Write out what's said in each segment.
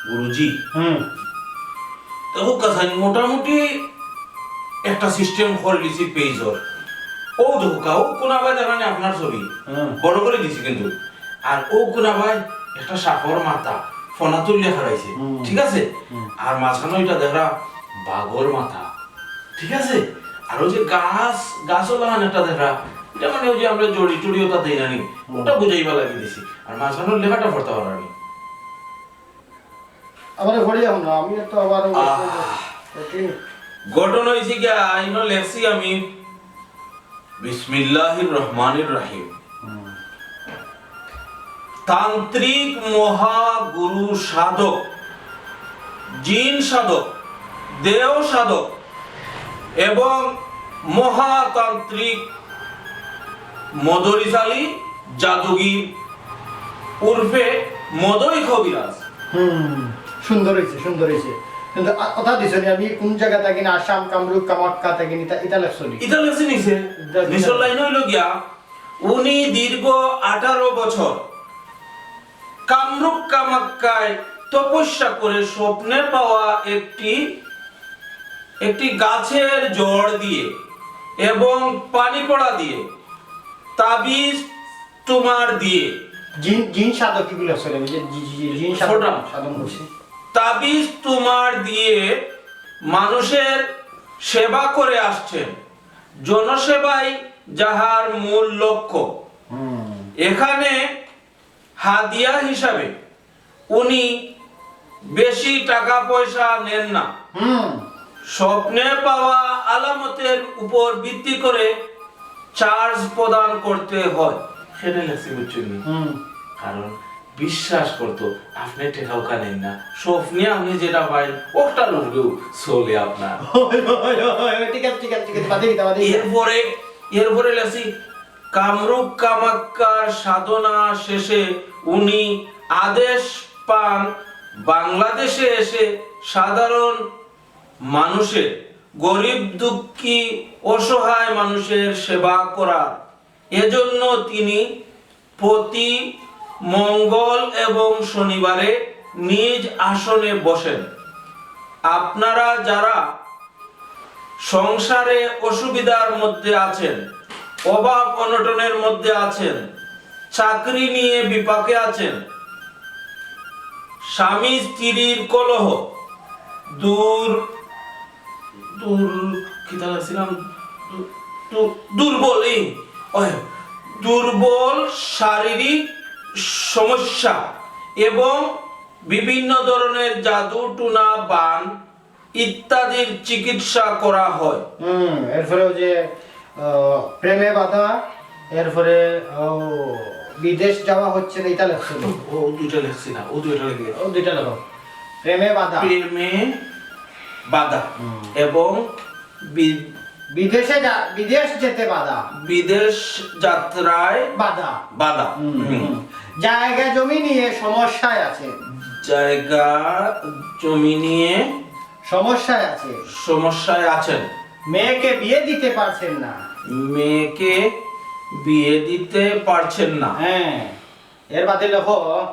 গুরুজি দেখো কথা মোটামুটি একটা সিস্টেম করে দিছি পেজর ও ধোকা ও কোন আবার দেখানি আপনার ছবি বড় করে দিছি কিন্তু আর ও কোন আবার একটা সাপর মাথা ফোনা তুলিয়া খাড়াইছে ঠিক আছে আর মাঝখানে ওইটা দেখা বাঘর মাথা ঠিক আছে আর ওই যে গাছও লাগান একটা দেখা এটা মানে ওই যে আমরা জড়ি টুড়ি ওটা দেই না নি ওটা বুঝাইবা লাগিয়ে দিছি আর মাঝখানে লেখাটা পড়তে পারি আমার ঘরে যাও না আমি তো আবার ঘটনা হয়েছে কি আইনো লেখছি আমি বিসমিল্লাহির রহমানির রহিম তান্ত্রিক মহাগুরু সাধক জিন সাধক দেও সাধক এবং মহাতান্ত্রিক মদরিস আলী জাদুগির উর্ফে মদই কবিরাজ সুন্দর হয়েছে কিন্তু কথা দিছনি আমি কোন জায়গা থাকি না আসাম কামরূপ কামাখ্যা থাকি এটা লেখছনি এটা লেখছি নিছে নিচের লাইন হইল গিয়া উনি দীর্ঘ 18 বছর কামরূপ কামাখ্যায় তপস্যা করে স্বপ্নে পাওয়া একটি গাছের জড় দিয়ে এবং পানি পড়া দিয়ে তাবিজ তোমার দিয়ে জিন সাধক কিগুলো আসলে জিন সাধক করছে তাবিজ তোমার দিয়ে মানুষের সেবা করে আসছেন জনসেবাই যাহার মূল লক্ষ্য এখানে হাদিয়া হিসাবে উনি বেশি টাকা পয়সা নেন না স্বপ্নে পাওয়া আলামতের উপর ভিত্তি করে চার্জ প্রদান করতে হয় সেটা লেখছি বুঝছেন কারণ বিশ্বাস করতো আপনি টেকাও কানেন না স্বপ্নে আপনি যেটা পাইন ওটার উপরেও চলে আপনার ঠিক আছে এরপরে লেখছি কামরূপ কামাখ্যার সাধনা শেষে উনি আদেশ পান বাংলাদেশে এসে সাধারণ মানুষের গরিব দুঃখী অসহায় মানুষের সেবা করার এজন্য তিনি প্রতি মঙ্গল এবং শনিবারে নিজ আসনে বসেন আপনারা যারা সংসারে অসুবিধার মধ্যে আছেন অভাব অনটনের মধ্যে আছেন চাকরি নিয়ে বিপাকে আছেন স্বামী স্ত্রীর কলহ দূর দুর্বল শারীরিক সমস্যা এবং বিভিন্ন ধরনের জাদু টুনা বান ইত্যাদির চিকিৎসা করা হয় এরপরে যে প্রেমে বাধা এরপরে বিদেশ যাওয়া হচ্ছে না এটা লেখছে ও দুইটা লেখছি না ও দুইটা লেখো প্রেমে বাধা এবং বিদেশ যেতে বাধা বিদেশ যাত্রায় বাধা জায়গা জমি নিয়ে সমস্যায় আছে সমস্যায় আছেন মেয়েকে বিয়ে দিতে পারছেন না হ্যাঁ এর বাদে লেখো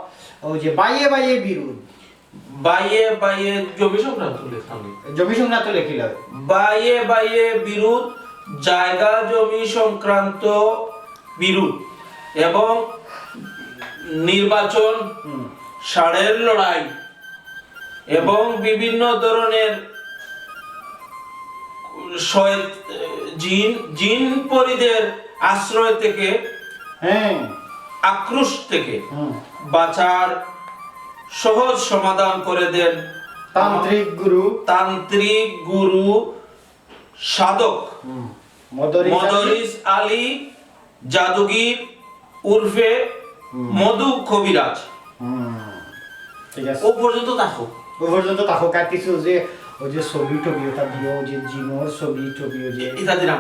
ওই যে বাইয়ে বিরোধ জমি সংক্রান্ত লেখিল বাইয়ে বিরোধ জায়গা জমি সংক্রান্ত বিরোধ এবং নির্বাচন ষাঁড়ের লড়াই এবং বিভিন্ন ধরনের জিন পরিদের আশ্রয় থেকে আক্রোশ থেকে বাঁচার সহজ সমাধান করে দেন তান্ত্রিক গুরু সাধক মদরিস আলী জাদুগির উর্ফে মধু কবিরাজ ঠিক আছে ও পর্যন্ত তাকো কাটিছো যে ওই যে ছবি টবি ওটা দিও যে জিনোর ছবি টবি যে এটা দিলাম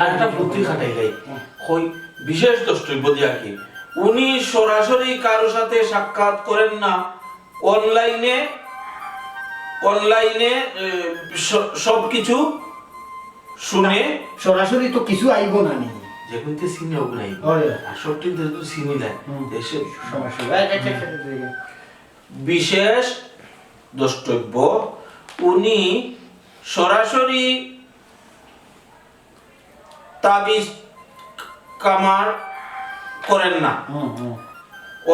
একটা বুদ্ধি খাটাই দেয় কই বিশেষ দ্রষ্টব্য দিয়া কি উনি সরাসরি কারো সাথে সাক্ষাৎ করেন না অনলাইনে সবকিছু শুনে সরাসরি তো কিছু আইবো না নি যেগুলিতে সিনে হবে নাই আর সবটি যেহেতু সিনি দেয় দেশের সমস্যা বিশেষ দ্রষ্টব্য, উনি সরাসরি তাবিজ কামার করেন না,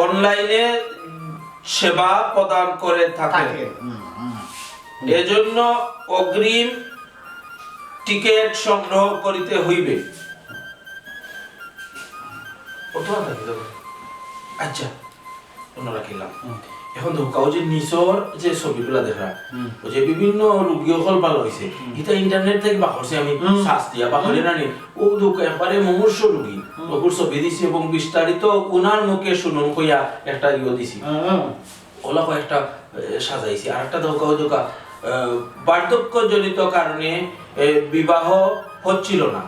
অনলাইনে সেবা প্রদান করে থাকেন। এজন্য অগ্রিম টিকিট সংগ্রহ করিতে হইবে। আচ্ছা, রাখিলাম। এখন তো কাউ যে নিচর যে ছবিগুলা দেখা, ও যে বিভিন্ন রোগী হল ভালো হয়েছে, এটা ইন্টারনেট থেকে বাকরছে, আমি শ্বাস দিয়া বাকরে নানি ও দুঃখ একবারে মুমূর্ষ রোগী, ওগুর ছবি দিছি এবং বিস্তারিত উনার মুখে শুনুন কইয়া একটা দিছি, ওলা কয়েকটা সাজাইছি। আর একটা ধোকা বার্ধক্যজনিত কারণে বিবাহ হচ্ছিল না,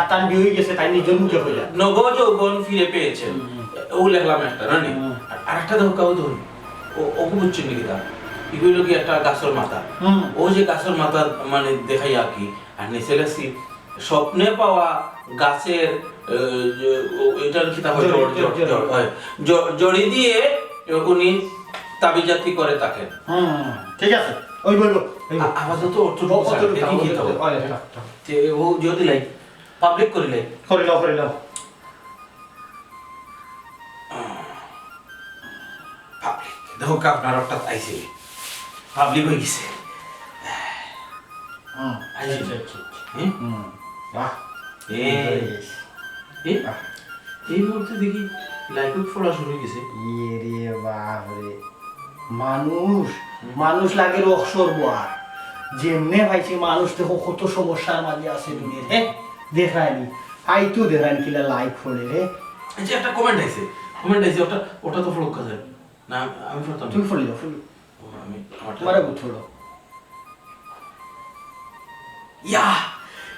তার বিয়ে হয়ে গেছে, তাই নিজের মুখে হইলা নব যৌবন ফিরে পেয়েছেন, ও লেখলাম একটা নানি। আর একটা ধোকাও ধরুন, ও বুঝছেন নাকি তা এগুলো কি একটা গাছের মাথা, ও যে গাছের মাথা মানে দেখাই আর কি। আর নিচে লেখছি স্বপ্নে পাওয়া গাছের এটার কি জড়ি দিয়ে উনি তাবিজাতি করে থাকেন। ঠিক আছে, ওই বলবো আপাতত ও যদি লাই পাবলিক করিলে করিলাম পাবলিক দেখো আপনার একটা আইছে পাবলিক হয়ে গেছে। এই মুহূর্তে দেখি লাইক ফোড়া শুরু হয়ে গেছে। মানুষ লাগে অক্ষর বার যেমনে ভাইছে, মানুষ দেখো কত সমস্যার মাঝে আছে দুনিয়ার। হ্যাঁ দেখায়নি আইতো দেখায়নি কিলা লাইক ফোড়ে রে। আচ্ছা, একটা কমেন্ট আইছে ওটা তো ফলো করে না, আমি ফোড়তাম। তুমি ফলো দাও, ফলো আমি আমারে বুঝলো ইয়া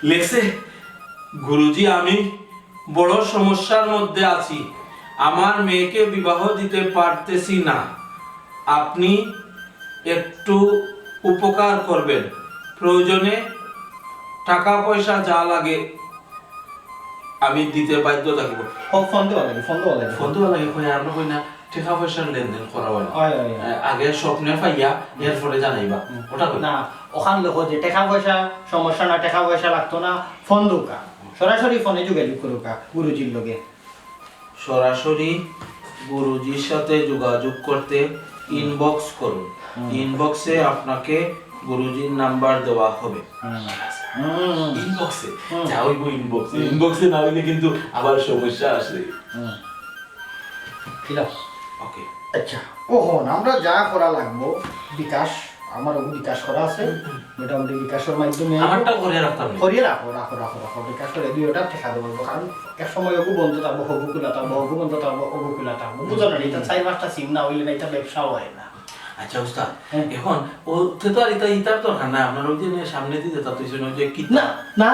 লেখছে, গুরুজি আমি বড় সমস্যার মধ্যে আছি, আমার মেয়েকে বিবাহ দিতে পারতেছি না, আপনি একটু উপকার করবেন, প্রয়োজনে টাকা পয়সা যা লাগে আমি দিতে বাধ্য থাকবো। ফোন দেওয়া লাগে কই আর কই না টাকা পয়সার লেনদেন করা হয় আগে স্বপ্নে পাইয়া এরপরে জানাইবা, ওটা কই না ওখান লোক যে টাকা পয়সা সমস্যা না, টাকা পয়সা লাগতো না, ফোন দোকা সরাসরি ফোনে যোগাযোগ করুকা গুরুজির লগে। সরাসরি গুরুজির সাথে যোগাযোগ করতে ইনবক্স করুন, ইনবক্সে আপনাকে গুরুজির নাম্বার দেওয়া হবে। ইনবক্সে যা হইব, ইনবক্সে না হইলে কিন্তু আবার সমস্যা আসবে। ওকে আচ্ছা, ওহন আমরা যা করা লাগবো বিকাশ, আমার বিকাশ করা আছে, মোটামুটি বিকাশের মাধ্যমে আমারটা করে রাখতাম, করিয়ে রাখো বিকাশ করে দুইটা ঠেকা দেবো, কারণ এক সময় ওগু বন্ধ থাকবো, হবুকুলা থাকবো, হবু বন্ধ থাকবো, অবুকুলা থাকবো, বুঝো না, এটা 4-5টা সিম না হইলে না এটা ব্যবসাও হয় না। আচ্ছা উস্তাদ, এখন ও তো আর ইতার তো না, আপনার ওই যে সামনে দিতে তা তুই শুনো যে কিতাব না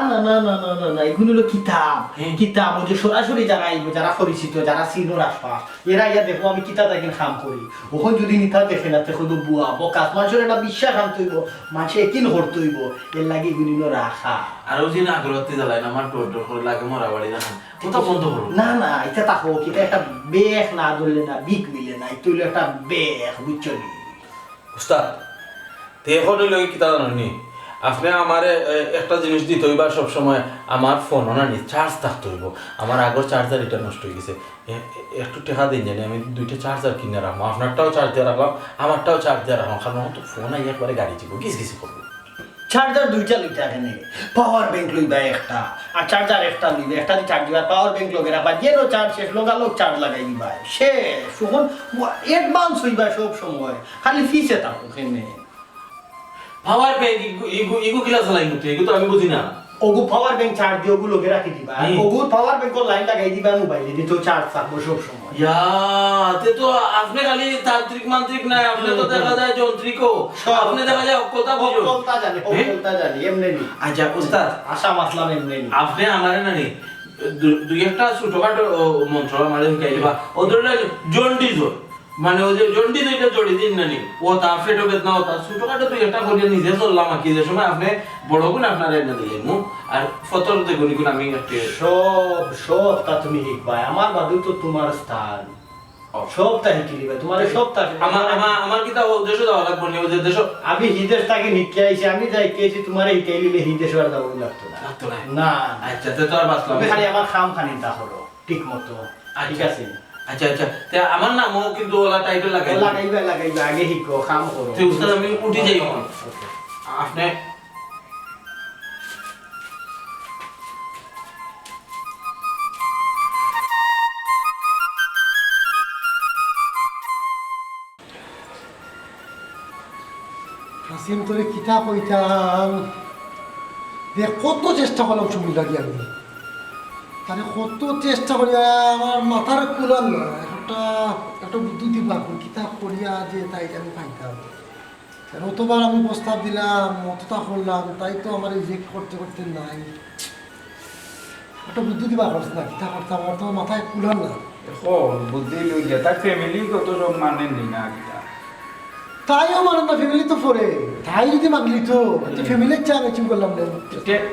এগুলো হলো কিতাব, ও যে সরাসরি যারা আইবো, যারা পরিচিত, যারা সিনোর আশপাশ, এরা ইয়া দেখো আমি কিতাব একদিন কাম করি, ওখন যদি নিতা দেখে না দেখো তো বুয়া বকাত, মানুষের একটা বিশ্বাস আনতে হইব, মানুষে একিন হরতে হইব, এর লাগে এগুলো রাখা। আর ওই যে আগ্রহতে জ্বালায় না, আমার টোট করে লাগে মরা বাড়ি না, ওটা বন্ধ করো না এটা তাকো কিটা একটা বেখ না ধরলে না বিক মিলে না, এটা হইলো একটা বেখ, বুঝছো নি উস্তাদ। এখন হইল কিতা জানি, আপনি আমার একটা জিনিস দিতে হইবা সব সময়, আমার ফোন ওনানি চার্জ থাকতে হইব, আমার আগের চার্জার এটা নষ্ট হয়ে গেছে, একটু টাকা দিন জানি আমি 2টা চার্জার কিনে রাখবো, আপনারটাও চার্জ দিয়ে রাখলাম, আমারটাও চার্জ দিয়ে রাখলাম, কারণ তো ফোন আই একবারে গাড়ি যাবো, কিছু করবো। চার্জার 2টা লইতে এখানে, পাওয়ার ব্যাংক লইবা একটা, আর চার্জার একটা লইবে, একটা দিয়ে চার্জ দিবা, পাওয়ার ব্যাংক লগে রাখবা, যেন চার্জ শেষ লোক চার্জ লাগাই দিবা, শেষ। তখন অ্যাডভান্স হইবা সব সময়, খালি ফিসে থাকো এখানে। পাওয়ার ব্যাংক ইগু কিলা চালাই মতো, এগু তো আমি বুঝি না। ওগু পাওয়ার ব্যাংক চার্জ দিয়ে ওগু লগে রাখি দিবা, ওগু পাওয়ার ব্যাংকের লাইন লাগাই দিবা মোবাইলে, দিতেও চার্জ থাকবো সব সময়। ইয়া তে তো আপনি খালি তান্ত্রিক মান্ত্রিক না, আপনি তো দেখা যায় যন্ত্রিকও, আপনি দেখা যায় কথা বুঝো, কথা জানি এমনি নি। আচ্ছা উস্তাদ, আশা মাসলাম এমনি নি, আপনি আমারে নানি দুই একটা ছোটখাটো মন্ত্র আমারে শিখাই দিবা, ওদের জন্ডিস মানে ওই যে জন্ডিস এটা জড়ি দিন নানি, ও তা ফেটো বেদনা ও তা ছোটখাটো দুই একটা করে নিজে চললাম আর কি, যে সময় আপনি বড় গুণ আপনার এনে দিলেন মু আর ফতর দেখুন আমি একটা সব তা তুমি শিখবা, আমার বাদু তো তোমার স্থান। সবটা শিখি দিবে তোমার সবটা আমার কিতা উদ্দেশ্য দেওয়া লাগবে না উদ্দেশ্য আমি হিদেশ তাকে নিকে আইছি আমি যাই কেছি তোমার হিকে লিলে হিদেশ আর দাও লাগতো না লাগতো না না আচ্ছা তো আর বাঁচলাম তুমি খালি আমার খাম খানি তা হলো ঠিক মতো ঠিক আছে আচ্ছা তে আমার নামও কিন্তু ওলা টাইটেল লাগাইবা আগে শিখো খাম করো তো উস্তাদ আমি উঠি যাই আপনি কাসিম তোরে কিতা কইতাম দেখ কত চেষ্টা করলাম ছবি লাগি আমি তাহলে কত চেষ্টা করি আমার মাথার কুলাম না একটা বুদ্ধি দিবা কিতা করিয়া যে তাই আমি পাইতাম অতবার আমি প্রস্তাব দিলাম অতটা করলাম তাই তো আমার রিজেক্ট করতে করতে নাই একটা বুদ্ধি দিবা করছ না কিতা করতাম আমার তো মাথায় কুলাম না দেখো বুদ্ধি লইয়া তার ফ্যামিলিগত সব মানেননি না কিতা তাইও মানে না ফ্যামিলি তো পরে তাই যদি মাগলি তো ফ্যামিলির চা মেচিং করলাম না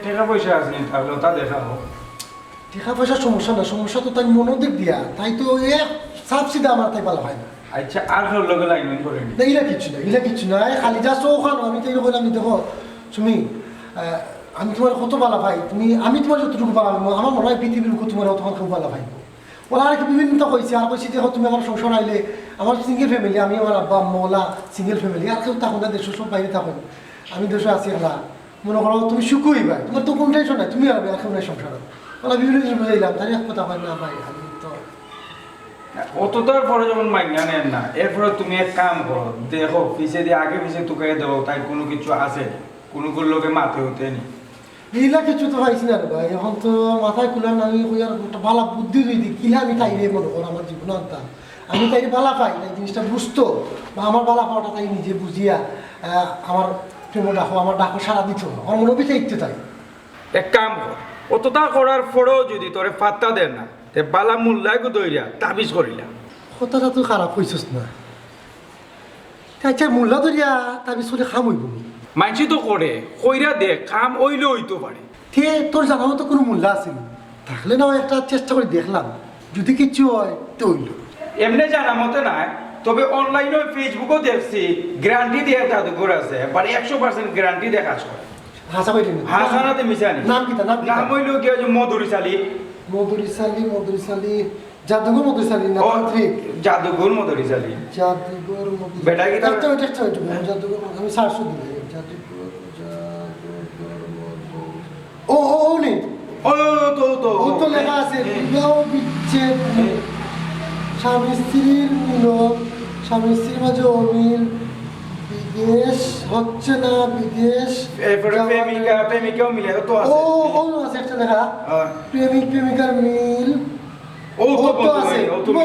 টাকা পয়সা আছে তাহলে তা দেখাও টাকা পয়সার সমস্যা না সমস্যা তো তাই মনোদিক দিয়া তাই তো এ সাপ সিধা আমার তাই ভালো হয় না আচ্ছা আর সব লগে লাইন করেনি না ইলা কিচ্ছু না খালি যা চৌখানো আমি তো এরকম বললাম দেখো তুমি আমি তোমার কত ভালো ভাই আমি তোমার যতটুকু ভালো আমার মনে হয় পৃথিবীর উপর তোমার অতক্ষণ খুব ভালো ভাই ওরা আর কি বিভিন্ন কইছে আর কইছি দেখো তুমি আমার সংসার আইলে আমার সিঙ্গেল ফ্যামিলি আমি আমার আব্বা আম্মা সিঙ্গেল ফ্যামিলি আর কেউ থাকুন না দেশে সব বাইরে থাকুন আমি দেশে আছি এলা মনে করো তুমি সুখই ভাই তোমার তো কোনো টেনশন নাই তুমি আর আর কেউ নাই সংসার ওরা বিভিন্ন জিনিস বুঝাইলাম তাই এক কথা হয় না ভাই আমি তো অতটার পরে যখন মাইনা নেন না এরপরে তুমি এক কাম করো দেখো পিছে দিয়ে আগে পিছে তুকে দেবো তাই কোনো কিছু আছে কোনো লোকে মাথে হতে নি এইলা কিছু তো পাইছি না রে ভাই এখন তো মাথায় খুলাম না আমি কই আর একটা ভালো বুদ্ধি দুই দিই কিলা আমি তাই রে মনে করো আমার জীবন আনতাম আমি তাই ভালো পাই তাই জিনিসটা বুঝতো বা আমার ভালো পাওয়াটা তাই নিজে বুঝিয়া আমার প্রেম ডাকো আমার ডাকো সারা দিত আমার মনে পিঠে ইচ্ছে তাই এক কাম কর অতটা করার পরেও যদি তোরে পাত্তা দেন না তে বালা মূল্যায় দইরা তাবিজ করিলাম কথাটা তো খারাপ হইছস না আচ্ছা মূল্য ধরিয়া তাবি চলে খাম হইব মানসি তো করে কইরা দে কাম ওইলে হইতে পারে তে তোর জানা মতো কোনো মূল্য আছে থাকলে না একটা চেষ্টা করে দেখলাম যদি কিছু হয় তো হইল এমনি জানা মতে নাই তবে অনলাইনে ফেসবুকও দেখছি গ্যারান্টি দিয়ে জাদুঘর আছে মানে 100% গ্যারান্টি দেখা হয় হাসা পাইলি হাসানাতে মিশানি নাম কিতা নাম নাম হইল কি যে মধুরি চালি মধুরি সালি জাদুঘর মধুরি সালি না তান্ত্রিক জাদুঘর মধুরি চালি জাদুঘর মধুরি বেটা কি তার- একটা জাদুঘর আমি সার্চ দিই জাদুঘর মধুরি ও নে ও তো ও তো লেখা আছে বিবাহ বিচ্ছেদ স্বামী স্ত্রীর মিলন স্বামী স্ত্রীর মাঝে অমিল বিদেশ হচ্ছে না বিদেশ এরপরে প্রেমিকাও মিলে তো আছে ও আছে একটা লেখা হ্যাঁ। প্রেমিকার মিল ও তো তো বন্ধু আছে ভাই, ও তো মিলে।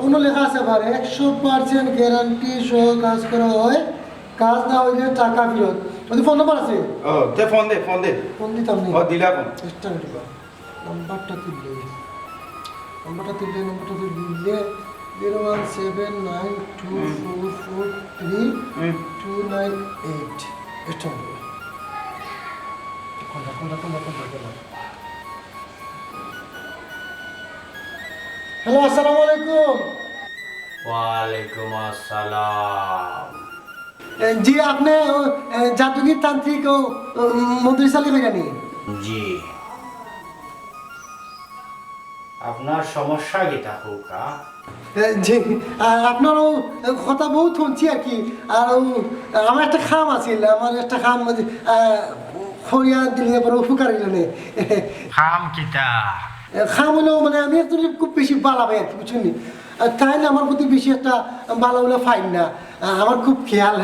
অন্য লেখা আছে আবার 100% গ্যারান্টি সহ কাজ করা হয় কাজ না হইলে টাকা ফেরত ওদের ফোন নাম্বার আছে ও তে ফোন দে ফোন দিতাম নি ও দিলা ফোন চেষ্টা করবা নাম্বারটা তুললে নাম্বারটা দিলে 01792443298 এটা হবে হ্যালো আসসালামু আলাইকুম ওয়ালাইকুম আসসালাম জি আপনি জাদুগির তান্ত্রিক ও মন্ত্রিশালী হয়ে জানি জি আপনার সমস্যা কিটা হোকা জি আপনারও কথা বহুত শুনছি আর কি আর আমার একটা খাম আছিল আমার একটা খাম খরিয়া দিলে পরে উপকার হইলে খাম কিটা খাম হলেও মানে আমি একজন খুব বেশি বালা পাই আর কি বুঝছেন তাই না আমার প্রতি বেশি একটা বালা হলে ফাইন না আমার খুব খেয়াল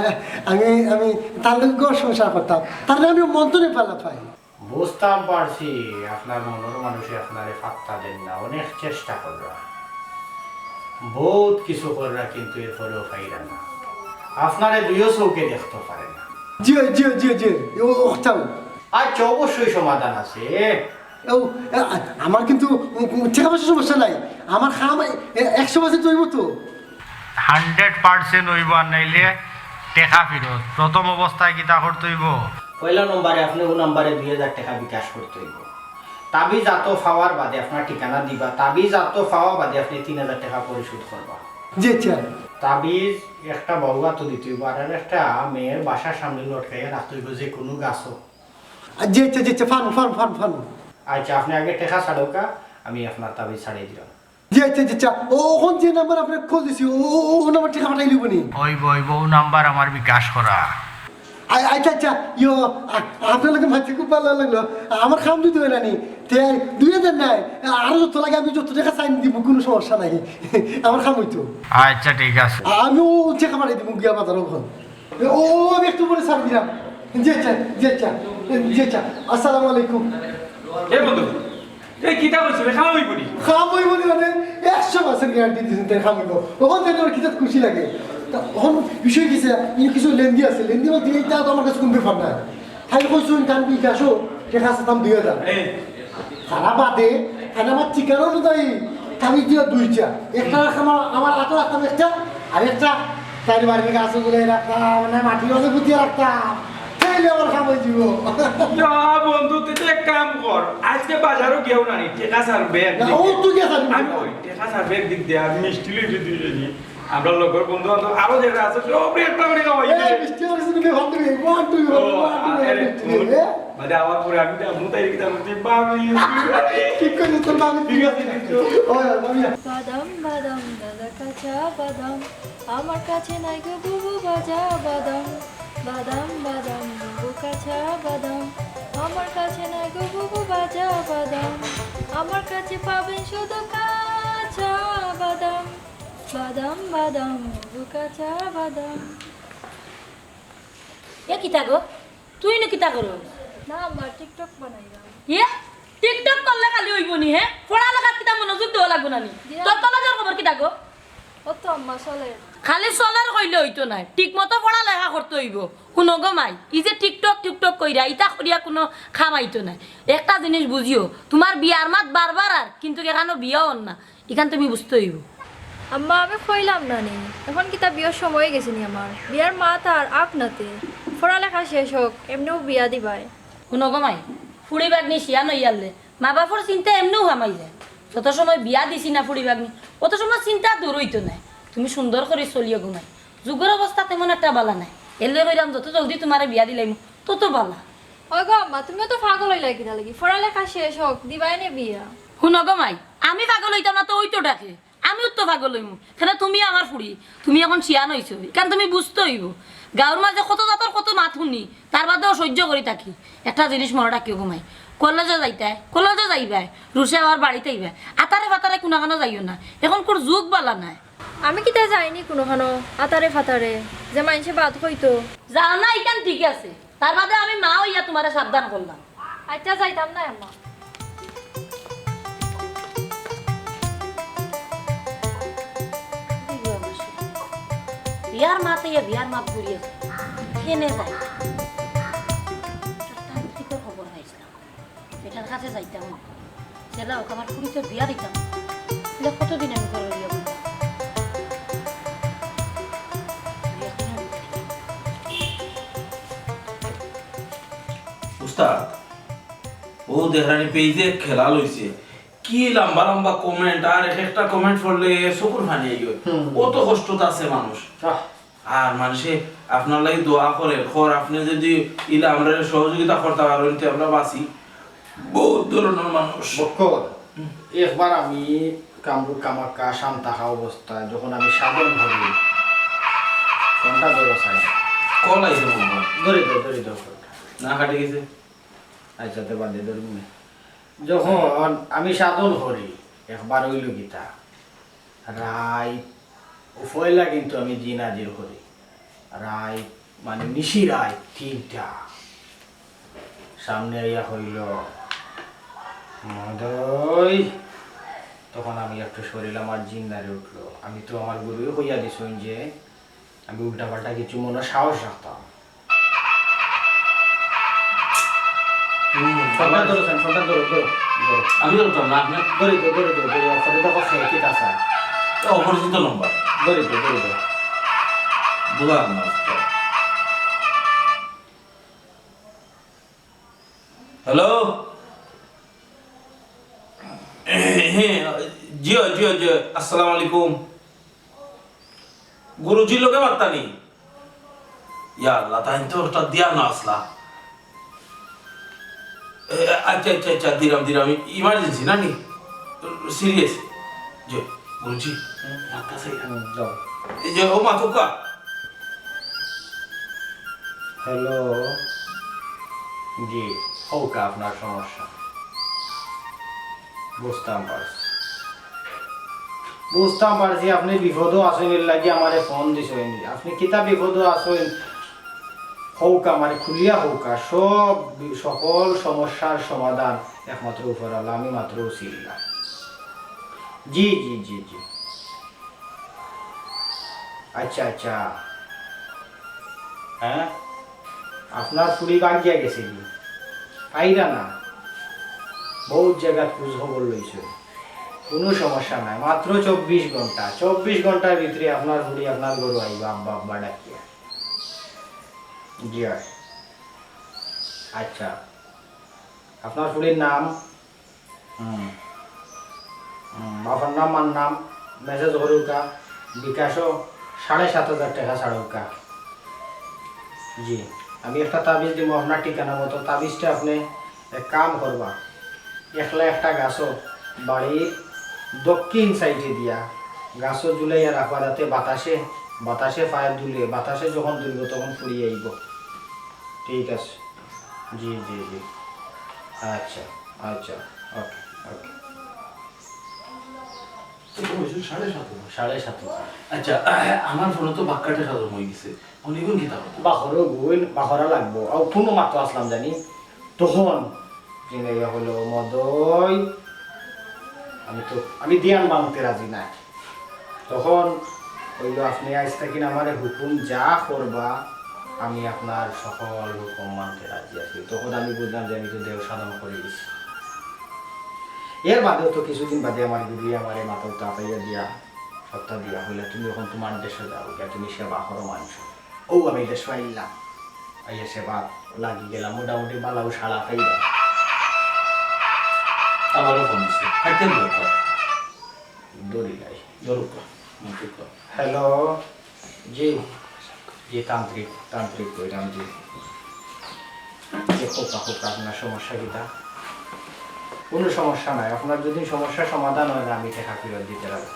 আমি তার লোক সংসার করতাম তাহলে আমি মন্ত্রে পালা পাই বুঝতাম পারছি আপনার মনের মানুষে আপনারে ফাত্তা দেন না অনেক চেষ্টা কররা বহুত কিছু কররা কিন্তু এরপরেও ফাইরা না আপনারে দুইও চৌকে দেখতে পারে না জি জি জি জি ওটাও আচ্ছা অবশ্যই সমাধান আছে আমার কিন্তু টাকা পয়সার সমস্যা নাই আমার খাম 100% তৈব তো 100% হইব আর নাইলে টেকা ফিরত প্রথম অবস্থায় কি তা করতে হইব পয়লা নম্বরে আপনি ও নম্বরে 2000 টাকা বিকাশ করতে হইব তাবিজ আতো পাওয়ার বাদে আপনার ঠিকানা দিবা তাবিজ আতো পাওয়া বাদে আপনি 3000 টাকা পরিশোধ করবা জি আচ্ছা তাবিজ একটা বউয়া তো দিতে হইব আর একটা মেয়ের বাসার সামনে লটকাইয়া রাখতে হইব যে কোনো গাছও। জি আচ্ছা ফান আচ্ছা আপনি আগে টেকা ছাড়ুকা, আমি আপনার তাবিজ ছাড়িয়ে দিলাম। জি আচ্ছা ওখন যে নাম্বার আপনার কল দিছি ও নাম্বার টাকা পাঠাই লিব নি ওই বউ নাম্বার আমার বিকাশ করা। আচ্ছা ইয়ো আপনার লোকের মাঝে খুব ভালো লাগলো। আমার খাম দিতে হয় নানি তে 2000 নাই আরো যত লাগে আমি যত টাকা চাইনি দিব কোনো সমস্যা নাই আমার খাম হইতো। আচ্ছা ঠিক আছে। আমিও টাকা পাঠাই দিব গিয়া বাজার ওখান ও আমি একটু পরে ছাড় দিলাম। জি আচ্ছা আসসালামু আলাইকুম। এ বন্ধু এই কিতা বলছিস খাওয়া হইব নি খাম হইব মানে 100% গ্যারান্টি দিয়েছেন তাই খাম হইব ওখান থেকে আমার কিতা খুশি লাগে। তা ওখান বিষয় কিসে ইনি কিছু লেন্দি আছে লেন্দি মধ্যে এইটা তো আমার কাছে কোনো ব্যাপার নাই। খাই কইছুন কান বিকাশও টাকা সাতাম 2000 এই সারা বাদে খানা আমার ঠিকানা অনুযায়ী আমি দিয়া 2টা একটা রাখলাম আমার হাতে রাখতাম একটা আর একটা তাই বাড়িতে গাছগুলো রাখতাম মানে মাটির মাঝে পুঁতিয়ে রাখতাম তাইলে আমার খাম হয়ে যাব। না বন্ধু তুই তো এক কাম কর আজকে বাজারও গেও না নি টেকা সার ব্যাগ ও তুই গেছ আমি ওই টেকা সার ব্যাগ দিক দিয়ে আর মিষ্টি লইতে দিই আমরা লগর বন্ধু বান্ধব আরো যারা আছে সব একটা করে খাওয়াই মিষ্টি আমার শুনে ভাত দিবি ওয়ান টু মানে আমার পরে আমি মুতাই কিতা মুতি বামি ঠিক করে তোর বাবা ঠিক আছে ওই বাবা বাদাম বাদাম দাদা কাঁচা বাদাম আমার কাছে নাই গো বুবু ভাজা বাদাম বাদাম বাদাম বুবু কাঁচা বাদাম আমার কাছে নাই গো বুবু ভাজা বাদাম আমার কাছে পাবেন শুধু কাঁচা বাদাম বাদাম বাদাম বুবু কাঁচা বাদাম। এ কিতা গো তুই নো কিতা করো? না আমার টিকটক বানাইলাম। এ টিকটক করলে খালি হইব নি হে পড়া লাগা কিতা মনোযোগ দেওয়া লাগবো না নি তোর কলেজের খবর কিতা গো? ও তো আম্মা চলে খালি চলার কইলে হইতো না ঠিক মতো পড়া লেখা করতে হইব। শুনো গো মাই ই যে টিকটক কইরা ইটা করিয়া কোনো খামাইতো না। একটা জিনিস বুঝিও তোমার বিয়ার মাত বারবার আর কিন্তু এখানো বিয়াও না এখান তুমি বুঝতে হইব। আম্মা আমি কইলাম না নি এখন কিতা বিয়ার সময় গেছে নি আমার বিয়ার মা তার আপনাতে পড়ালেখা শেষ হোক এমনিও বিয়া দিবাই। শুনো গো মাই ফুড়ি বাগনি শিয়া নইয়ালে মা বাপর চিন্তা এমনিও হামাই যায়। যত সময় বিয়া দিছি না ফুড়ি বাগনি অত সময় চিন্তা দূর হইতো নাই। তুমি সুন্দর করে চলিও গো মাই যুগের অবস্থা তেমন একটা বালা নাই এলে কইরাম যত জলদি তোমার বিয়া দিলাম তত বালা। ওই গো আম্মা তুমিও তো পাগল হইলা কিতা লাগি পড়ালেখা শেষ হোক দিবাই নে বিয়া। শুনো গো মাই আমি পাগল হইতাম না তো ওই তো ডাকে আমিও তো পাগল হইমু কেন তুমি আমার ফুড়ি তুমি এখন শিয়ান হইছো কারণ তুমি বুঝতে হইব গাঁর মাঝে কত জাতর কত মাত শুনি তার বাদেও সহ্য করে থাকি। একটা জিনিস মনে রাখিও ঘুমাই কলেজে যাইবাই রুসে আবার বাড়িতে আইবা আতারে ফাতারে কোনাখানো যাইও না এখন কোন যুগ বালা নাই। আমি কিতা যাইনি কোনোখানো আতারে ফাতারে যে মানুষে বাদ হইতো যাও না ইকান ঠিক আছে তার বাদে আমি মা হইয়া তোমারে সাবধান করলাম। আইটা যাইতাম না আম্মা। বিয়ার মাতে বিয়ার মাত ঘুরিয়ে যায় কেনে যায় তান্ত্রিকের খবর পাইছিলাম এটার কাছে যাইতাম সেটা ওকে আমার পুরী তো বিয়া দিতাম কতদিন আমি করে বিয়া করতাম। উস্তাদ ও দেহরানি পেজে খেলা লইছে কি লম্বা লম্বা কমেন্ট আর একটা কমেন্ট পড়লে চকুর ফানি আইয় কত কষ্টত আছে মানুষ। আর মানুষে আপনার লাগি দোয়া করে খর আপনি যদি ইলা আমরা সহযোগিতা করতে পারেন তো আমরা বাঁচি বহুত ধরনের মানুষ। বকর একবার আমি কামরূপ কামাক্কা শাম থাকা অবস্থায় যখন আমি সাধন ভাবি কোনটা ধরো চাই কল আইছে মনে ধরে দাও না কাটে গেছে। আচ্ছা তো বাদে ধরবো না। যখন আমি সাধন করি একবার হইল গীতা রায় উফয়লা কিন্তু আমি জিন হাজির করি রায় মানে নিশি রায় 3টা সামনে ইয়া হইল মদয় তখন আমি একটু শরীর আমার জিন দাঁড়িয়ে উঠলো। আমি তো আমার গুরুই হইয়া দিছুন যে আমি উল্টা পাল্টা কিছু মনে সাহস রাখতাম। আমি ধরতাম না আপনি অপরিচিত নম্বর বুঝলাম না। হ্যালো হ্যাঁ জিও আসসালামু আলাইকুম। গুরুজির লোকে মাত্তানি ইয়া আল্লাহ তাই তো ওটা দিয়া না আসলা আচ্ছা আচ্ছা আচ্ছা দিলাম দিলাম ইমার্জেন্সি নাকি সিরিয়াস যে গুরুজি মাত্তা সাই যাও এই যে ও মাতুকা হ্যালো জি হোক আপনার সমস্যা বুঝতাম পারছি আপনি বিপদও আসেন এর লাগি আমারে ফোন দিছেন আপনি কিতা বিপদও আসেন হোক আমার খুলিয়া হোক সকল সমস্যার সমাধান একমাত্র উপর আল্লাহ আমি মাত্র উসিলা জি জি জি জি আচ্ছা আচ্ছা হ্যাঁ আপনার ফুলি বাগিয়া গেছে কি আইরা না বহুত জায়গা খোঁজ খবর লইছে কোনো সমস্যা নাই মাত্র 24 ঘন্টার ভিতরে আপনার ফুলি আপনার গরু আইবা আব্বা আব্বা ডাকিয়া জি আচ্ছা আপনার ফুলির নাম বাবার নাম আর নাম মেসেজ করুকা বিকাশও 7,500 টাকা ছাড়ুকা জি আমি একটা তাবিজ দিব আপনার ঠিকানা মতো তাবিজটা আপনি এক কাম করবা একলা একটা গাছও বাড়ির দক্ষিণ সাইডে দিয়া গাছও ঝুলাইয়া রাখবা যাতে বাতাসে ফায়ার দুলে বাতাসে যখন দুলব তখন ফুরিয়ে আইব ঠিক আছে জি জি জি আচ্ছা আচ্ছা ওকে ওকে 7:30 আচ্ছা আমার ফোনে তো বাক্কাটা সাদর হয়ে গেছে অনেকক্ষণ কিতাব বাখরও গুইন বাখরা লাগবো আর কোনো মাত্র আসলাম জানি তখন জিনাইয়া হলো মদয় আমি দিয়ান মানতে রাজি নাই তখন হইলো আপনি আজ থেকে আমার হুকুম যা করবা আমি আপনার সকল হুকুম মানতে রাজি আছি তখন আমি বুঝলাম যে আমি তো দেহ সাধন করে গেছি এর বাদেও তো কিছুদিন বাদে আমার দিদি আমার মাথাও তাপাইয়া দিয়া সত্তা দিয়া হইলে তুমি এখন তোমার দেশে যাও গিয়া তুমি সেবা করো মানুষ ও আমি দেশে আইলাম আইয়া সেবা লাগি গেলাম মোটামুটি বালাও সাড়া পাইবা আমারও ফোন দিচ্ছে হাইতেন দরকার দড়ি লাই দরকার মুখে হ্যালো জি জি তান্ত্রিক কইরাম জি খোকা আপনার সমস্যা কিটা কোনো সমস্যা নাই আপনার যদি সমস্যার সমাধান হয় না আমি টাকা ফেরত দিতে পারবো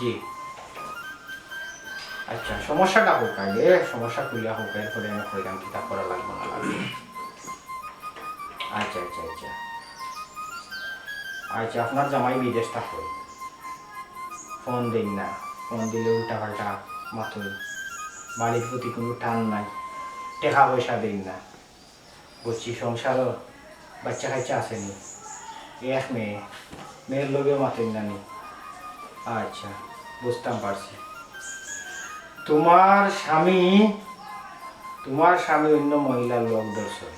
জি আচ্ছা সমস্যাটা হোক আগে সমস্যা খুলিয়া হোক এরপরে আমি কইরাম কিতা করা লাগবে না লাগবে আচ্ছা আচ্ছা আচ্ছা আচ্ছা আপনার জামাই বিদেশ থাকো ফোন দিন না ফোন দিলে উল্টা পাল্টা মাথুর বাড়ির প্রতি কোনো টান নাই টাকা পয়সা দিন না বুঝছি সংসারও বাচ্চা কাচ্চা আসেনি এক মেয়ের লোকেও মাথেন নানি আচ্ছা বুঝতাম পারছি তোমার স্বামী অন্য মহিলার লোক দর্শক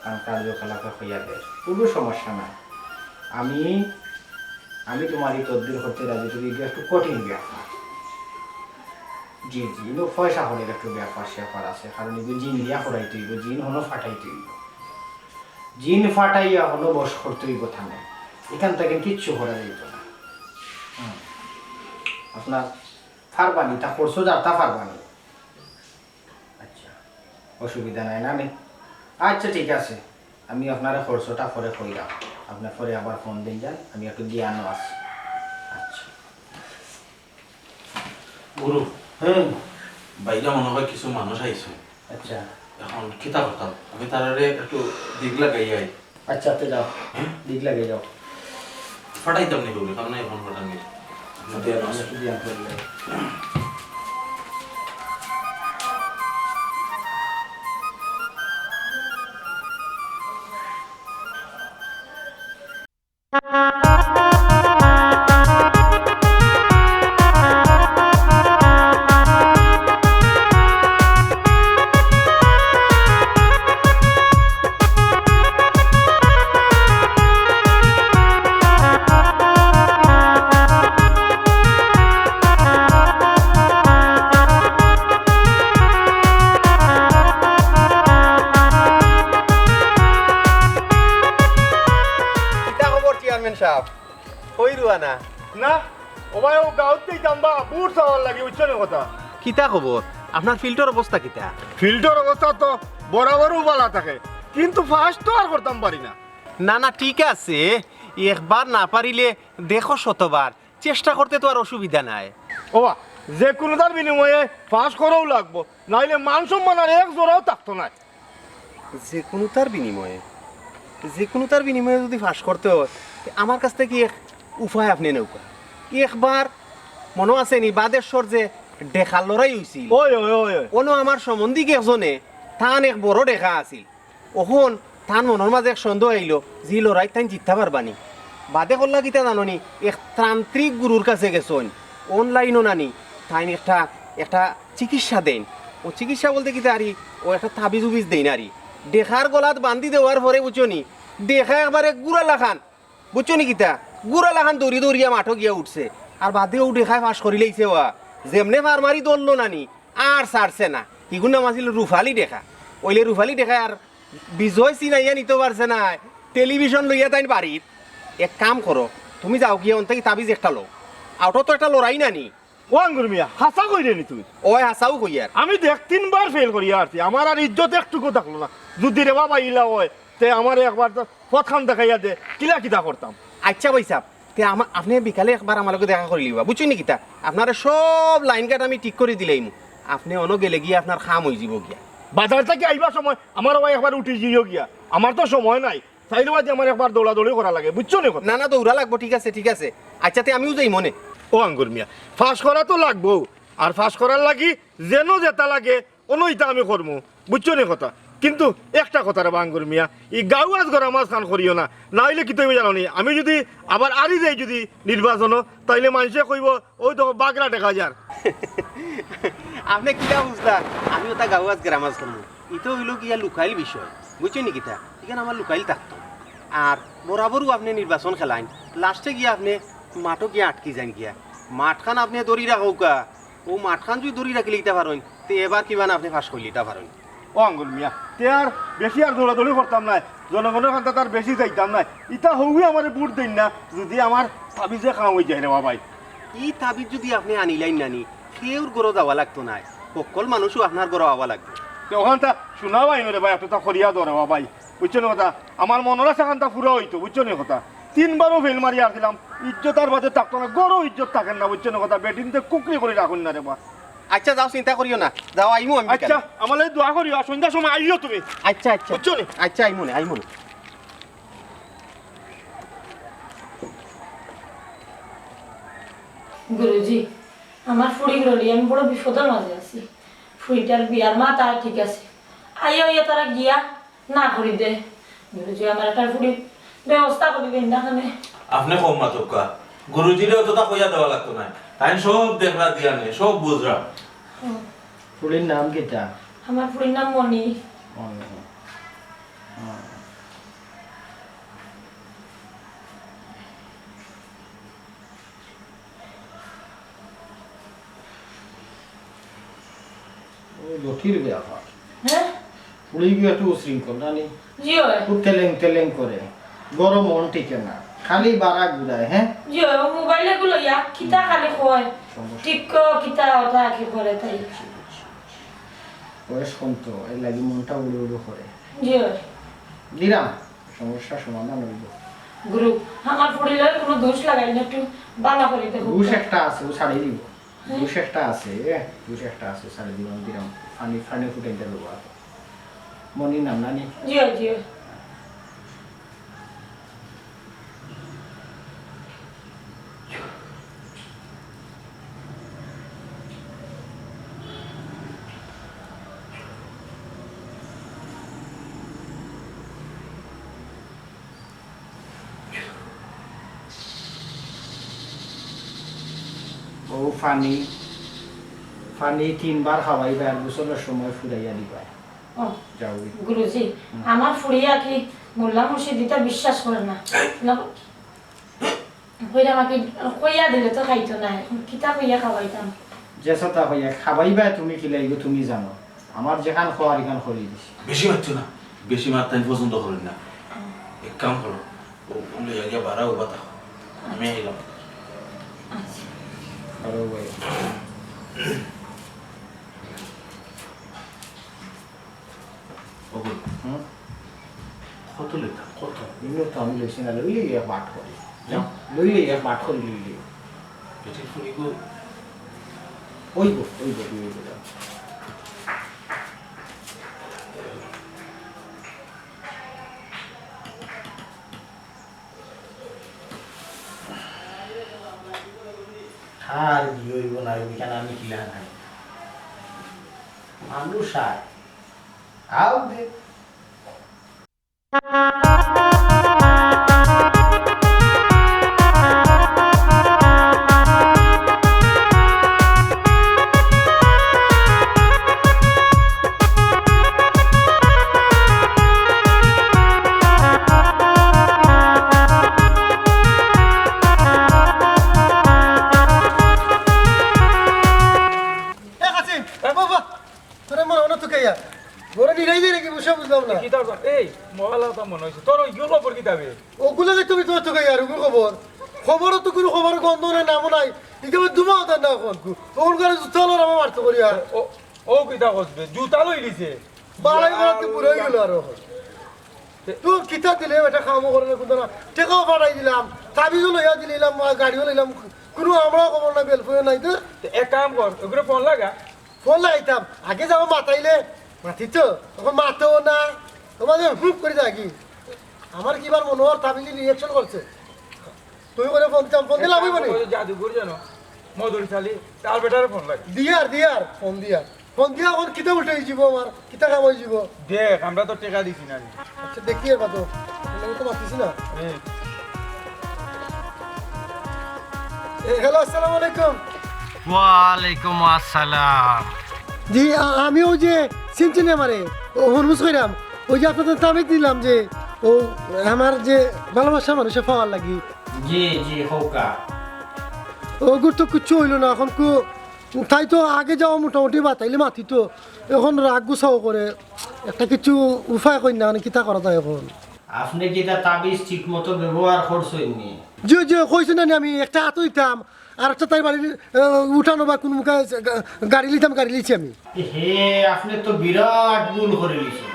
কারণ কার্যকলাপে হইয়া দেয় কোনো সমস্যা নাই আমি তোমার এই তদ্বির করতে রাজি তুমি একটু কঠিন ব্যাপার জি জি পয়সা হলে একটু ব্যাপার আছে কারণ এগুলো জিন দিয়া করাইতে হইব জিন হলো ফাটাইতে হইব জিন ফাটাইয়া হলো বস করতে হইব থামে এখান থেকে কিচ্ছু করা যাইত না আপনার ফারবানি তা করছো যাতা ফারবানি আচ্ছা অসুবিধা নাই না আচ্ছা ঠিক আছে আমি আপনার খরচটা পরে কইলাম আপনার পরে আবার ফোন দিন যান আমি একটু জ্ঞানও আছি আচ্ছা গুরু বাইরে মনে হয় কিছু মানুষ আইছে আচ্ছা এখন কিতা করতাম আমি তারারে একটু দিক লাগাই আই আচ্ছা তো যাও দিক লাগে যাও ফাটাইতাম নি বলে কারণ এখন ফাটানি আপনাদের একটু জ্ঞান করলে চেয়ারম্যান সাহেব কই রুয়ানা না ও ওবাই ও গাঁৱতেই যাম বা বুট চাওয়ার লাগে বুঝছো না কথা কিতা খবর আপনার ফিল্ডর অবস্থা কিতা ফিল্ডের অবস্থা তো বরাবরও ভালো থাকে কিন্তু ফার্স্ট তো আর করতাম পারি না না না ঠিক আছে একবার না পারিলে দেখো শতবার চেষ্টা করতে তো আর অসুবিধা নাই ওবা যে কোনোটার বিনিময়ে পাস করেও লাগবো নাইলে মান সম্মান আর এক জোড়াও থাকতো না যে কোনো তার বিনিময়ে যদি ফাঁস করতে হয় তে আমার কাছ থেকে এক উপায় আপনি নৌকা একবার মনে আছে নি বাদেশ্বর যে দেখার লড়াই হয়েছিল ওই ওই ওই ওই। কোনো আমার সম্বন্ধিক একজনে থান এক বড় দেখা আছিল ওখন থান মনের মাঝে এক সন্দেহ আইলো যে লড়াই তাই জিততে পারবানি বাদে করলা কিতা জাননি এক তান্ত্রিক গুরুর কাছে গেছন অনলাইনও নানি তাই একটা চিকিৎসা দেন ও চিকিৎসা বলতে কিতা আরি ও একটা তাবিজ উবিজ দেন আরি দেখার গলাত বান্ধি দেওয়ার পরে বুঝনি দেখা একবারে গুড়া লাখান বুঝছনি কিতা গুড়া লাখান দৌড়ি দৌড়িয়া মাঠো গিয়া উঠছে আর বাদেও দেখায় ফাঁস করি লাইছে ওয়া যেমনে ফার মারি দৌড়লো নানি আর ছাড়ছে না ইগুন নাম আছিল রুফালি দেখা ওইলে রুফালি দেখা আর বিজয় চিনাইয়া নিতে পারছে না টেলিভিশন লইয়া তাই বাড়ির এক কাম করো তুমি যাও গিয়ে অন থেকে তাবিজ একটা লো আউটও তো একটা লড়াই নানি ও আঙ্গুর মিয়া হাসা কইরে নি তুমি ওই হাসাও কইয়ার আমি দেখ 3 বার ফেল করি আসছি আমার আর ইজ্জত একটুকু থাকলো না যদি রে বাবা ইলা হয় তে আমার একবার তো পথখান দেখাইয়া দে কিলা কিতা করতাম আচ্ছা ভাই সাহেব তে আপনি বিকালে একবার আমার লগে দেখা করে লিবা বুঝছেন কিতা আপনারা সব লাইন কাট আমি ঠিক করে দিলাইম আপনি অন গেলে গিয়ে আপনার খাম হয়ে যাব গিয়া বাজার থেকে আইবা সময় আমার ভাই একবার উঠে গিয়ে গিয়া আমার তো সময় নাই চাইলে বাদে আমার একবার দৌড়াদৌড়ি করা লাগে বুঝছো না কথা না না দৌড়া লাগবো ঠিক আছে আচ্ছা তে আমিও যাই মনে ও আঙ্গুর মিয়া ফাঁস করা তো লাগবো আর ফাঁস করার লাগি যেন যেটা লাগে অনুইটা আমি করবো বুঝছো না কথা কিন্তু একটা কথা রে আঙ্গুর মিয়া এই গাঁও আজ গড়া মাছ খান করিও না নাইলে কি তুমি জানো নি আমি যদি আবার আরি যাই যদি নির্বাচন তাইলে মানুষে কইব ওই তো বাগরা দেখা যার আপনি কিটা বুঝলা আমিও তা গাওয়াজ গ্রামাজ করবো ইতো হইল গিয়া লুকাইল বিষয় বুঝছেন নি কিতা এখানে আমার লুকাইল থাকতো আর বরাবরও আপনি নির্বাচন খেলাইন লাস্টে গিয়া আপনি মাঠও গিয়া আটকি যান গিয়া মাঠখান আপনি দড়ি রাখৌকা ও মাঠখান যদি দড়ি রাখি লিখতে পারেন তো এবার কিবা না আপনি ফাঁস করে লিখতে পারেন ও আঙ্গুর মিয়া তে আর বেশি আর দৌড়াদৌড়ি করতাম না জনগণের কাছে তার বেশি যাইতাম না ইটা হউই আমার বুট দিন না যদি আমার তাবিজে খাওয়া হয়ে যায় রে বাবাই ই তাবিজ যদি আপনি আনিলাইন নানি কেউর গড়ো যাওয়া লাগতো না সকল মানুষও আপনার গড়ো আওয়া লাগবে ওখানটা শোনাও আইন রে ভাই এতটা করিয়া ধরে বাবাই বুঝছো না কথা আমার মনের সেখানটা পুরো হইতো বুঝছো না কথা 3 বারও ফেল মারি আসছিলাম ইজ্জত আর বাদে থাকতো না গড়ও ইজ্জত থাকেন না বুঝছো না কথা বেটিনতে কুকরি করে রাখুন না রে বা আচ্ছা যাও চিন্তা করিও না যাও আইমু আমি আচ্ছা আমার লাগে দোয়া করিও আর সন্ধ্যার সময় আইও তুমি আচ্ছা বুঝছো নি আচ্ছা আইমু গুরুজি আমার ফুড়ি রলি আমি বড় বিপদের মাঝে আছি ফুড়িটার বিয়ার মা তার ঠিক আছে আইয়া ইয়া তারা গিয়া না করি দে গুরুজি আমার একটা ফুড়ি ব্যবস্থা করে দিন না খানে আপনি কম মাতকা গুরুজিরে অতটা কইয়া দেওয়া লাগতো না তাই সব দেখরা দিয়া নে সব বুঝরা ফুলের নাম কিটা আমার ফুড়ির নাম মনি লঠির ব্যাপার হ্যাঁ ফুলি গিয়ে একটু উশৃঙ্খল জানি জিও খুব তেলেং করে গরম মন টিকে না খালি বারা ঘুরায় হ্যাঁ জিও মোবাইলে গুলো ইয়া কিতা খালি কয় ঠিক কিতা ওটা কি করে তাই বয়স কম তো এর লাগি মনটা উড়ে উড়ে করে জিও দিলাম সমস্যা সমাধান হইব গুরু আমার ফুড়িলে কোনো দোষ লাগাই না একটু বালা করে দেখো ঘুষ একটা আছে ও ছাড়িয়ে দিব ঘুষ একটা আছে ছাড়িয়ে দিব দিলাম ফানি ফুটে দেবো মনির নাম নানি জিও জিও ও ফানি 3 বার খাওয়াইবা আর গোসলের সময় ফুরাইয়া দিবা ও যাও গুরুজি আমার ফুড়িয়া কি মোল্লা মুর্শিদিটা বিশ্বাস করে না কইরা আমাকে কইয়া দিলে তো খাইতো না কিতা কইয়া খাওয়াইতাম যেসা হইয়া খাবাইবা তুমি কি লাগবে তুমি জানো আমার যেখান খাওয়ার এখান করে দিছি বেশি মারছো না বেশি মারতে আমি পছন্দ করি না এক কাম করো ও বলে গিয়া বাড়াও বাতা আমি এলাম আচ্ছা করো ভাই ওগুলো হুম কত লেখা কত এগুলো তো আমি লইছি না লইলে এক বাট করি লইলে এক বাট করি লইলে পেটের ফুড়িগো ওইব ওইব আর বিয়ে হইব না হইব কেন আমি কিলা নাই মানুষ আয় আও দে কিতাব এই মহালাতা মনে হয়েছে তোর ওই খবর কিতাবে ওগুলোকে তুমি তোমার তো আর ওগুলো খবর খবরও তো কোনো খবর গন্ধ নাই নামও নাই একেবারে দুমাও দেন না এখন ওর ঘরে জুতা হলো আমার মারতে করি আর ও কিতাব করবে জুতা লই লিছে বাড়াই বাড়াতে পুরো হয়ে গেল আর তুই কিতা দিলে এটা খাওয়া করে না কিন্তু না টেকাও পাঠাই দিলাম তাবিজও লইয়া দিলাম গাড়িও লইলাম কোনো আমরাও খবর না বেলফুয়ে নাই তো এক কাম কর ওগুলো ফোন লাগা ফোন লাগাইতাম আগে যাবো মাথাইলে মাথিত তখন মাতেও না তোমাদের হুপ করে থাকি আমার কিবার মনোহর তাবিজি রিয়েকশন করছে তুমি করে ফোন দিতাম ফোন দিলাম আমি মানে জাদুঘর জানো মধুর চালি তার বেটারে ফোন লাগে দিয়ার ফোন দিয়া এখন কিতা উল্টে যাব আমার কিতা কাম হয়ে যাব দেখ আমরা তো টাকা দিছি না আচ্ছা দেখি আর বাতো আমি তো মাতিছি না হ্যালো আসসালামু আলাইকুম ওয়ালাইকুম আসসালাম। জি আমি ওই যে চিনছেন আমারে ও হরমুজ কইরাম ওই যে আপনাদের তাবিজ দিলাম যে ও আমার যে ভালোবাসা মানুষে পাওয়ার লাগি জি জি হোকা ওগুর তো কিচ্ছু হইলো না এখন তাই তো আগে যাওয়া মোটামুটি বাতাইলে মাতি তো এখন রাগ গুছাও করে একটা কিছু উপায় করি না মানে কিতা করা যায় এখন আপনি যেটা তাবিজ ঠিক মতো ব্যবহার করছেন নি যে কইছে না আমি একটা হাত হইতাম আর একটা তাই বাড়ি উঠানো বা কোন মুখে গাড়ি লিতাম গাড়ি লিছি আমি হে আপনি তো বিরাট ভুল করে লিছেন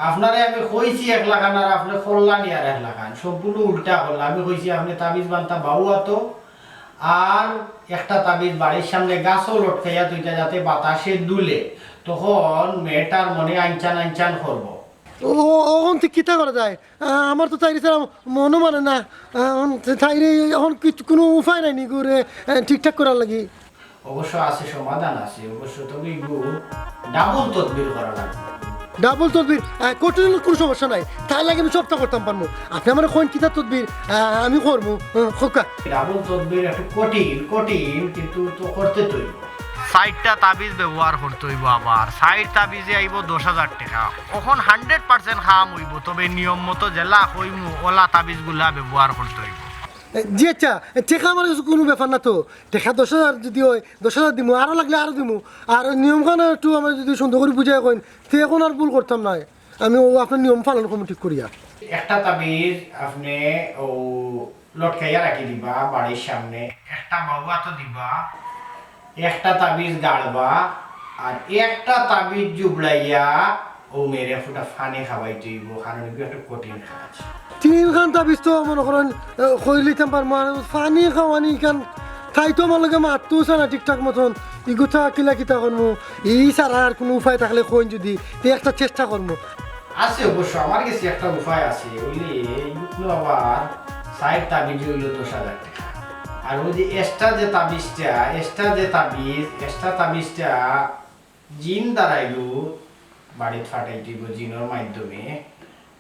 আপনারে আমি কইছি 1 লাখ আর আপনি করলানি আর 1 লাখ সবগুলো উল্টা করলাম আমি কইছি আপনি তাবিজ বানতা বাউয়া তো আর একটা তাবিজ বাড়ির সামনে গাছও লটকাইয়া দুইটা যাতে বাতাসে দুলে তখন মেয়েটার মনে আইনচান করবো ওখান থেকে কিতা করা যায় আমার তো তাইরে ছাড়া মনও মানে না তাইরে এখন কোনো উপায় নাই নি ঘুরে ঠিকঠাক করার লাগি অবশ্য আছে সমাধান আছে অবশ্য তবে ডাবল তদবির করা লাগবে ডাবল তদবির কঠিন কোনো সমস্যা নাই তাই লাগে আমি সবটা করতাম পারবো আপনি আমার কোন কিতা তদবির আমি করবো খোকা ডাবল তদবির একটু কঠিন কিন্তু তো করতে তৈরি 60টা তাবিজ ব্যবহার করতে হইব আবার 60 তাবিজে আইব 10,000 টাকা এখন 100% খাম হইব তবে নিয়ম মতো জেলা হইমু ওলা তাবিজগুলা ব্যবহার করতে হইব জি আচ্ছা টেকা আমার কোনো ব্যাপার না তো টেকা 10,000 যদি হয় 10,000 দিমু আরও লাগলে আরও দিমু আর নিয়মখান একটু আমার যদি সুন্দর করে বুঝাই কইন তো এখন আর ভুল করতাম না আমি ও আপনার নিয়ম পালন করবো ঠিক করিয়া একটা তাবিজ আপনি ও লটকাইয়া রাখি দিবা বাড়ির সামনে একটা বাউয়া তো দিবা একটা তাবিজ গাড়বা আর একটা তাবিজ জুবড়াইয়া ও মেরে ফুটা ফানে খাওয়াই দিব কারণ একটা কঠিন কাজ 3 তাবিজ তো মনে করেন কই লিতাম পারবো আর পানি খাওয়ানি কান তাই তো আমার লগে মারতো না ঠিকঠাক মতন ইগুতা কিলা কিতা করবো এই ছাড়া আর কোনো উপায় থাকলে কইন যদি একটা চেষ্টা করবো আছে অবশ্য আমার কাছে একটা উপায় আছে ওইলে এইগুলো আবার 60 তাবিজ হইলো 10,000 টাকা আর ওই যে এক্সট্রা তাবিজটা জিন দ্বারাইলো বাড়িতে ফাটাই দিব জিনের মাধ্যমে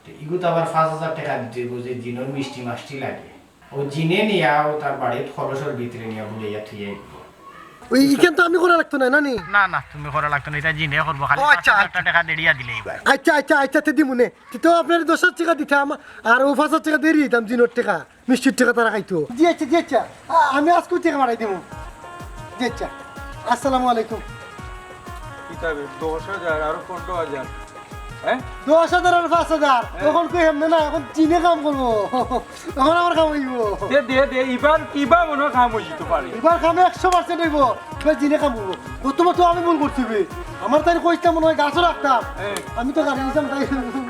তো এগুলো তো আবার 5,000 টাকা দিতে হইব যে জিনের মিষ্টি মাষ্টি লাগে ও জিনে নিয়াও তার বাড়ির খরচের ভিতরে নিয়ে বুলাইয়া থুয়ে ওই ইখান তো আমি করা লাগতো না নানি না তুমি করা লাগতো না এটা জিনে করব খালি ও, আচ্ছা, 5,000 টাকা দেড়িয়া দিলেই ভাই আচ্ছা তে দিমুনে তো আপনার 10,000 টাকা দিতাম আর ও 5,000 টাকা দিয়ে দিতাম জিনোর টাকা মিষ্টির টাকা তারা খাইতো জি আচ্ছা আমি আজকে টাকা মারাই দিমু জি আচ্ছা আসসালামু আলাইকুম কিতাবে 10,000 আর 15,000 হ্যাঁ 10,000 আর 5,000 তখন কই হেমনে না এখন চিনে কাম করবো তখন আমার কাম হইব দে দে দে এবার কিবা মনে হয় কাম হয়ে যেতে পারে এবার কামে 100% হইব এবার চিনে কাম করবো প্রথমত আমি ভুল করছি বে আমার তাই কইতাম মনে হয় গাছও রাখতাম আমি তো গাড়ি নিতাম তাই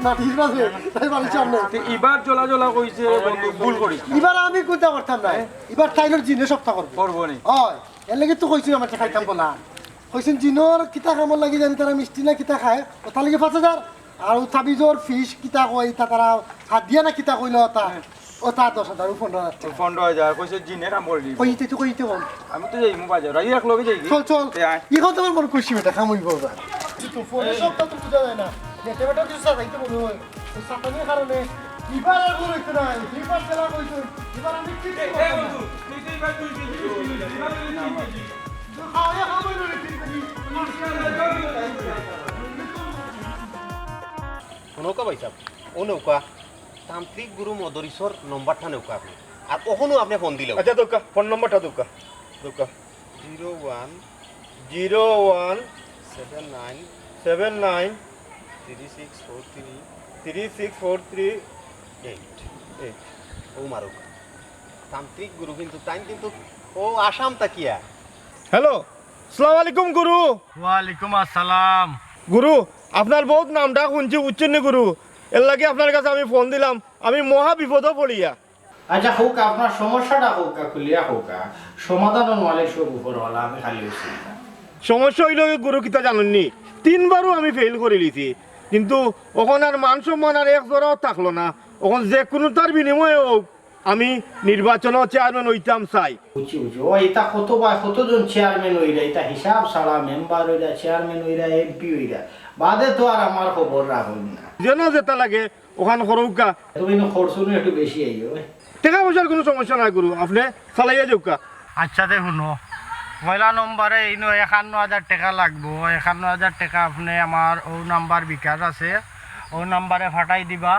মাটির মাঝে তাই বাড়ির সামনে এবার জলা জলা কইছে বন্ধু ভুল করিস না। এবার আমি কইতে পারতাম না এবার তাইলোর জিনে সপ্তাহ করবো করবো নি হয় এর লাগি তো কইছি আমার খাইতাম বলা কইছেন জিনোর কিতা কামর লাগি জানি তারা মিষ্টি না কিতা খায় ওটা লাগি 5,000 আর তাবিজর ফিশ কিতা কই তা তারা হাত দিয়া না কিতা কইলো তা ওটা 10,000 ও 15,000 15,000 কইছে জিনে কাম করে দিবি কইতে তো কইতে বল আমি তো যাইমু বাজার রাই এক লগে যাই চল চল এ আয়। ই কথা আমার খুশি বেটা কামই বলবা তো ফোনে সবটা তো বুঝা যায় না নেটে বেটা কিছু সাইতে মনে হয় ওই সাতানের কারণে এবার আর বলে তো না এবার চলা কইছো এবার আমি কি করব তুই তুই ভাই তুই খাওয়া খাবো না নৌকা পাইছাব ও নৌকা তান্ত্রিক গুরু মদরিসর নম্বরটা নৌকা আপনি আর ওখানেও আপনি ফোন দিলেও আচ্ছা দোকা ফোন নম্বরটা দোকা দোকা 01 79 3643 3643 8 ও মারুক তান্ত্রিক গুরু কিন্তু তাই কিন্তু ও আসাম তাকিয়া হ্যালো আসসালামু আলাইকুম গুরু ওয়ালাইকুম আসসালাম গুরু আপনার বহুত নামটা শুনছি উচ্চন্নি গুরু এর লাগে আপনার কাছে আমি ফোন দিলাম আমি মহা বিপদ পড়িয়া আচ্ছা হোক আপনার সমস্যাটা হোক খুলিয়া হোক সমাধান নলে সব উপরওয়ালা আমি খালি হইছি সমস্যা হইল গুরু কিতা জানেননি 3বারও আমি ফেল করে লিছি কিন্তু ওখান আর মান সম্মান আর এক জোড়াও থাকলো না ওখান যে কোনো তার বিনিময়ে হোক আমি নির্বাচন চেয়ারম্যান হইতাম চাই বুঝছি বুঝছি ও এটা কতজন চেয়ারম্যান হইরা এটা হিসাব ছাড়া মেম্বার হইরা চেয়ারম্যান হইরা এমপি হইরা বাদে তো আর আমার খবর রাখুন না যেন যেটা লাগে ওখান সরৌকা তুমি খরচ একটু বেশি আইও টাকা পয়সার কোনো সমস্যা নাই গুরু আপনি চালাইয়া যাওকা আচ্ছা দে শুনো পয়লা নম্বরে ইনো 51,000 টাকা লাগবো 51,000 টাকা আপনি আমার ও নাম্বার বিকাশ আছে ও নাম্বারে ফাটাই দিবা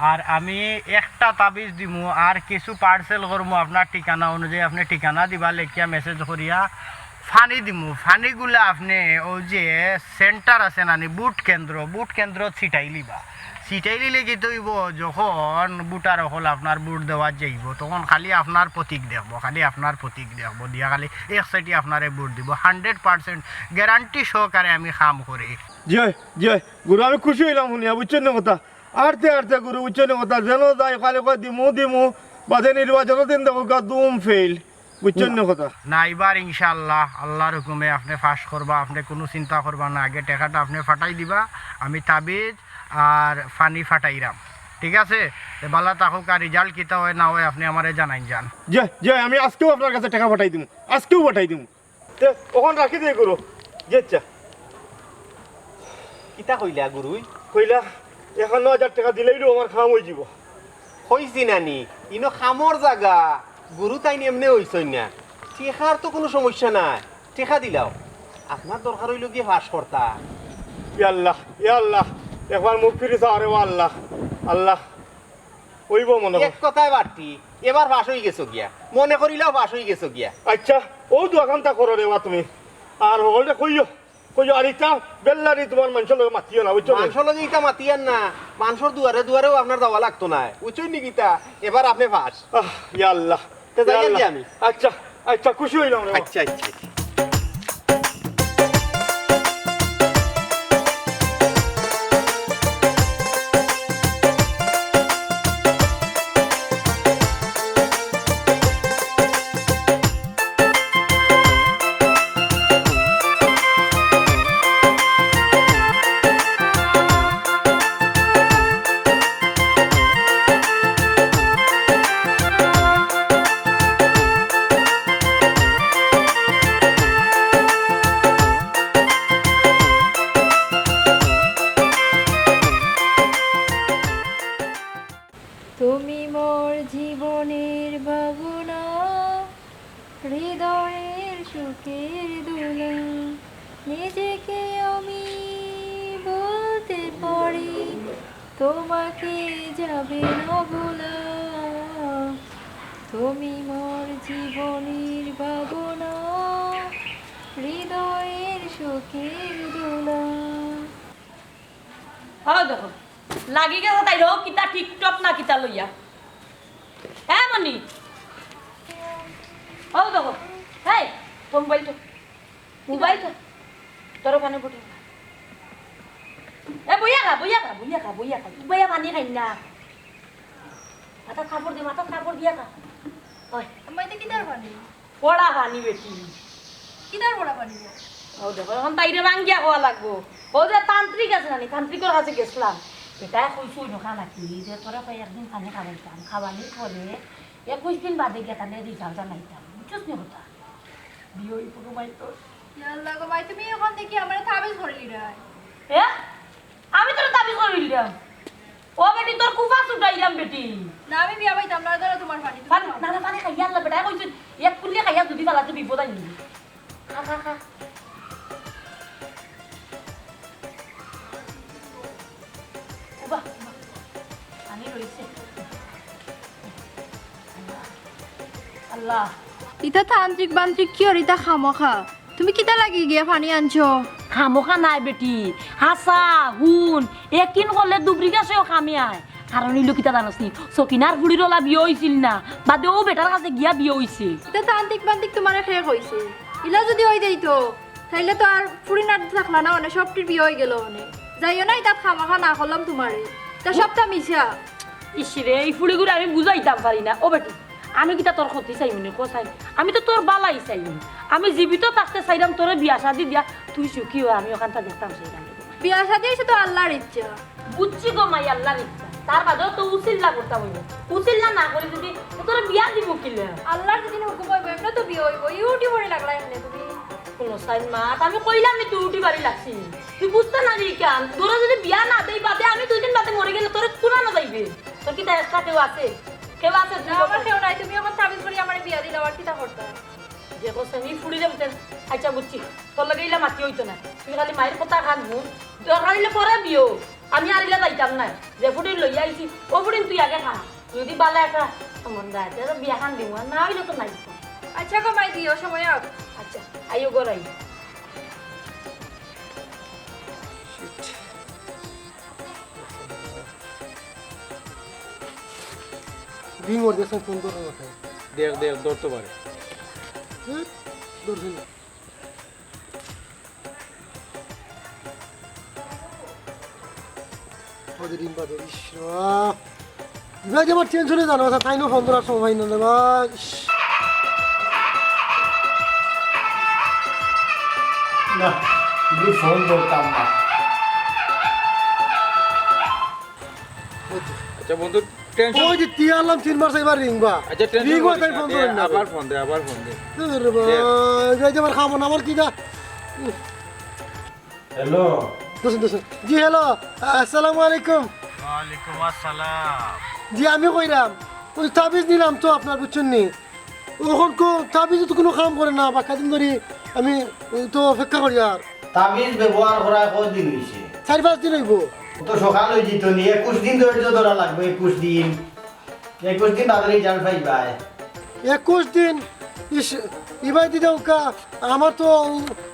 আর আমি একটা তাবিজ দিমু আর কিছু পার্সেল করবো আপনার ঠিকানা অনুযায়ী আপনি ঠিকানা দিবা লেখিয়া মেসেজ করিয়া ফানি দিমু ফানিগুলো আপনি ও যে সেন্টার আছে নানি বুট কেন্দ্র ছিটাই লিবা ছিটাই লিলে কি তৈব যখন বুটার হল আপনার বুট দেওয়া যাইব তখন খালি আপনার প্রতীক দেখবো দিয়া খালি এক সাইডে আপনারে বুট দিব 100% গ্যারান্টি সহকারে আমি কাম করি জয় জয় গুরু আমি খুশি হইলাম শুনিয়া বুঝছেন না কথা আরতে গুরু বুঝছেন না কথা যেন যাই খালি কয় দিমু বাদে নির্বাচন দিন দেখো দুম ফেল বুঝছেন না কথা না এবার ইনশাআল্লাহ আল্লাহর হুকুমে আপনি ফাঁস করবা আপনি কোনো চিন্তা করবা না আগে টাকাটা আপনি ফাটাই দিবা আমি তাবিজ আর ফানি ফাটাইরাম ঠিক আছে বালা তাকুক আর রেজাল্ট কিতা হয় না হয় আপনি আমারে জানাই যান জয় জয় আমি আজকেও আপনার কাছে টাকা পাঠাই দিমু আজকেও পাঠাই দিমু ওখান রাখি দিয়ে গুরু যেচ্ছা কিতা কইলা গুরুই কইলা 51,000 টাকা দিলেই আমার খাম হয়ে যাব হইছি নানি ইনো খামর জায়গা গুরু তাই এমনি হইছই না টেকার তো কোনো সমস্যা নাই টেকা দিলাও আপনার দরকার হইল কি ফাঁস করতা ইয়াল্লাহ একবার মুখ ফিরে চাও রে আল্লাহ আল্লাহ ওইব মনে হয় এক কথায় বাড়তি এবার ফাঁস হয়ে গেছো গিয়া মনে করিলাও ফাঁস হয়ে গেছো গিয়া আচ্ছা ও দোকানটা করো রে তুমি আর হলটা কইও আর ইটা বেল্লারি তোমার মানুষের লোক মাতিও না বুঝছো মাংস লগে ইটা মাতিয়ান না মাংসর দুয়ারেও আপনার যাওয়া লাগতো না উচই নিকিতা এবার আপনি ফাঁস ইয়াল্লাহ তো যাই আর কি আমি আচ্ছা খুশি হইলাম রে আচ্ছা তুমি মোর জীবনের ভাবনা হৃদয়ের সুখের দোলা নিজেকে আমি বলতে পারি তোমাকে যাবে না ভোলা তুমি মোর জীবনের ভাবনা হৃদয়ের সুখের দোলা হ্যাঁ দেখো লাগি গেছে তাই রো কিতা টিকটক না কিতা লইয়া হ্যাঁ মনি হ্যাঁ দেখো হ্যাঁ মোবাইল তো তোর ওখানে বটে এ বইয়া খা বইয়া পানি খাই না মাথা কাপড় দিয়া খা ওই আমি তো কিদার পানি পড়া পানি বেটি কিদার পড়া পানি ও দেখো এখন তাইরে ভাঙ্গিয়া খাওয়া লাগবো ও যে তান্ত্রিক আছে নানি তান্ত্রিকের কাছে গেছিলাম এটা কইছুই নখা নাকি যে তোরা কই একদিন পানি খাবাইতাম খাবানি করে 21 দিন বাদে গিয়ে তাহলে রিজাল্ট জানাইতাম বুঝছিস নি কথা বিয়ই পুরো মাই তো আল্লাহ গো ভাই তুমি এখন দেখি আমার তাবিজ করলি রে এ আমি তোর তাবিজ করিলাম ও বেটি তোর কুফা ছুটাইলাম বেটি না আমি বিয়া পাইতাম না ধরো তোমার পানি পানি না পানি খাইয়া আল্লাহ বেটা কইছ এক কুল্লি খাইয়া যদি পালাতে বিপদ আইনি খা উবা পানি রইছে আল্লাহ ইতা তান্ত্রিক বান্ত্রিক কি আর ইতা খামখা তুমি কিতা লাগি গিয়া পানি আনছো খামোখা নাই বেটি হাসা হুন একদিন করলে দুবরি গাছেও খামি আয় কারণ ইলো কিতা জানাস নি সকিনার বুড়ির ওলা বিয়ে হইছিল না বাদে ও বেটার কাছে গিয়া বিয়ে হইছে ইতা তান্ত্রিক বান্ত্রিক তোমার শেষ হইছে ইলা যদি হই যাইতো তাইলে তো আর ফুরি না থাকলা না মানে সবটির বিয়ে হয়ে গেল মানে যাইও না ইতা খামখা না করলাম তোমারে তা সবটা মিশা ইসরে এই ফুড়িগুলো আমি বুঝাইতাম পারি না ও বেটি আমি কিতা তোর ক্ষতি চাই মনে কোথায় আমি তো তোর বালাই চাই আমি জীবিত থাকতে চাইলাম তোর বিয়া শাদি দিয়া তুই সুখী হয় আমি ওখানটা দেখতাম সেইখান বিয়া শাদি হইছে তো আল্লাহর ইচ্ছা বুঝছি গো মাই আল্লাহর ইচ্ছা তার বাদেও তো উচিল্লা করতে হইব উচিল্লা না করে যদি তোর বিয়া দিব কিলে আল্লাহর যেদিন হুকুম হইব এমনি তো বিয়ে হইব ইউটি ভরে লাগলা এমনি তুমি কোনো সাইন মা আমি কইলাম তুই উঠি বাড়ি লাগছি তুই বুঝতে না রে কেন তোরা যদি বিয়া না দেই বাদে আমি 2 দিন বাদে মরে গেলে তোর কোনা না যাইবে তোর কি এক্সট্রা কেউ আছে না আমার কেউ নাই তুমি আমার তাবিজ করি আমার বিয়া দিলা আর কিতা করতে যে কোসে আমি ফুড়ি দেবতে আচ্ছা বুঝছি তোর লাগে ইলা মাতি হইতো না তুই খালি মায়ের কথা খান হুন দরকার হইলে পরে বিও আমি আর ইলা যাইতাম না যে ফুড়ি লই আইছি ও ফুড়ি তুই আগে খা যদি বালা একটা মন যায় তাহলে বিয়া খান দিব না হইলে তো নাই আচ্ছা গো মাই দিও সময় আগ আচ্ছা আইও গরাই রিং ওর দেশে ফোন করে রাখে দেখ ধরতে পারে দূরবীন ওদের রিং বাদে ইসরা বিভাগ আমার টেনশনে জানো কথা তাই না ফোন করার সময় না বা না তুমি ফোন করতাম না আচ্ছা বন্ধু টেনশন ওই যে তিয়া আলাম 3 মাস এবার রিং বা আচ্ছা টেনশন রিং তাই ফোন করেন না আবার ফোন দে রে বা যাই যাবার খাবো না আমার কি না হ্যালো দোস্ত জি হ্যালো আসসালামু আলাইকুম ওয়ালাইকুম আসসালাম জি আমি কইরাম ওই তাবিজ নিলাম তো আপনার বুঝছেন নি ওখন কো তাবিজ তো কোনো কাম করে না বা কাদিন ধরে আমি তো অপেক্ষা করি আর তাবিজ ব্যবহার করা কদিন হয়েছে 4-5 দিন হইব তো সকাল হয়ে যেত নি 21 দিন ধৈর্য ধরা লাগবে 21 দিন বাদে রেজাল্ট পাইবাই 21 দিন ইস ইবাই দিদা ওকা আমার তো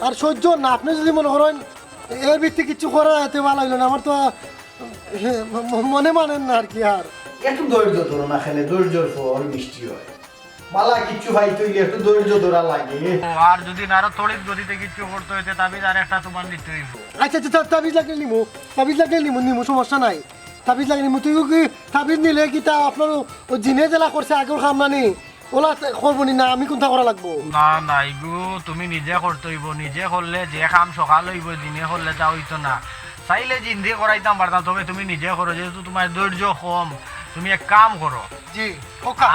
আর সহ্য না আপনি যদি মনে করেন এর ভিত্তি কিছু করা যেতে ভালো হইল না আমার তো মনে মানেন না আর কি আর একটু ধৈর্য ধরো না খেলে ধৈর্যর ফল মিষ্টি হয় মালা কিচ্ছু ভাই তৈরি একটু ধৈর্য ধরা লাগে আর যদি আরো তড়িৎ গতিতে কিছু করতে হইতে তাবিজ আর একটা তোমার নিতে হইব আচ্ছা আচ্ছা তাবিজ লাগলে নিমু সমস্যা নাই তাবিজ লাগলে নিমু তুই কি তাবিজ নিলে কি তা আপনার জিনে জেলা করছে আগের কাম নানি ওলা করবো না আমি কোনটা করা লাগবো না না ইগু তুমি নিজে করতে হইব নিজে করলে যে কাম সকাল হইব দিনে করলে তা হইতো না চাইলে জিন্দে করাইতাম পারতাম তবে তুমি নিজে করো যেহেতু তোমার ধৈর্য কম তুমি এক কাম করো জি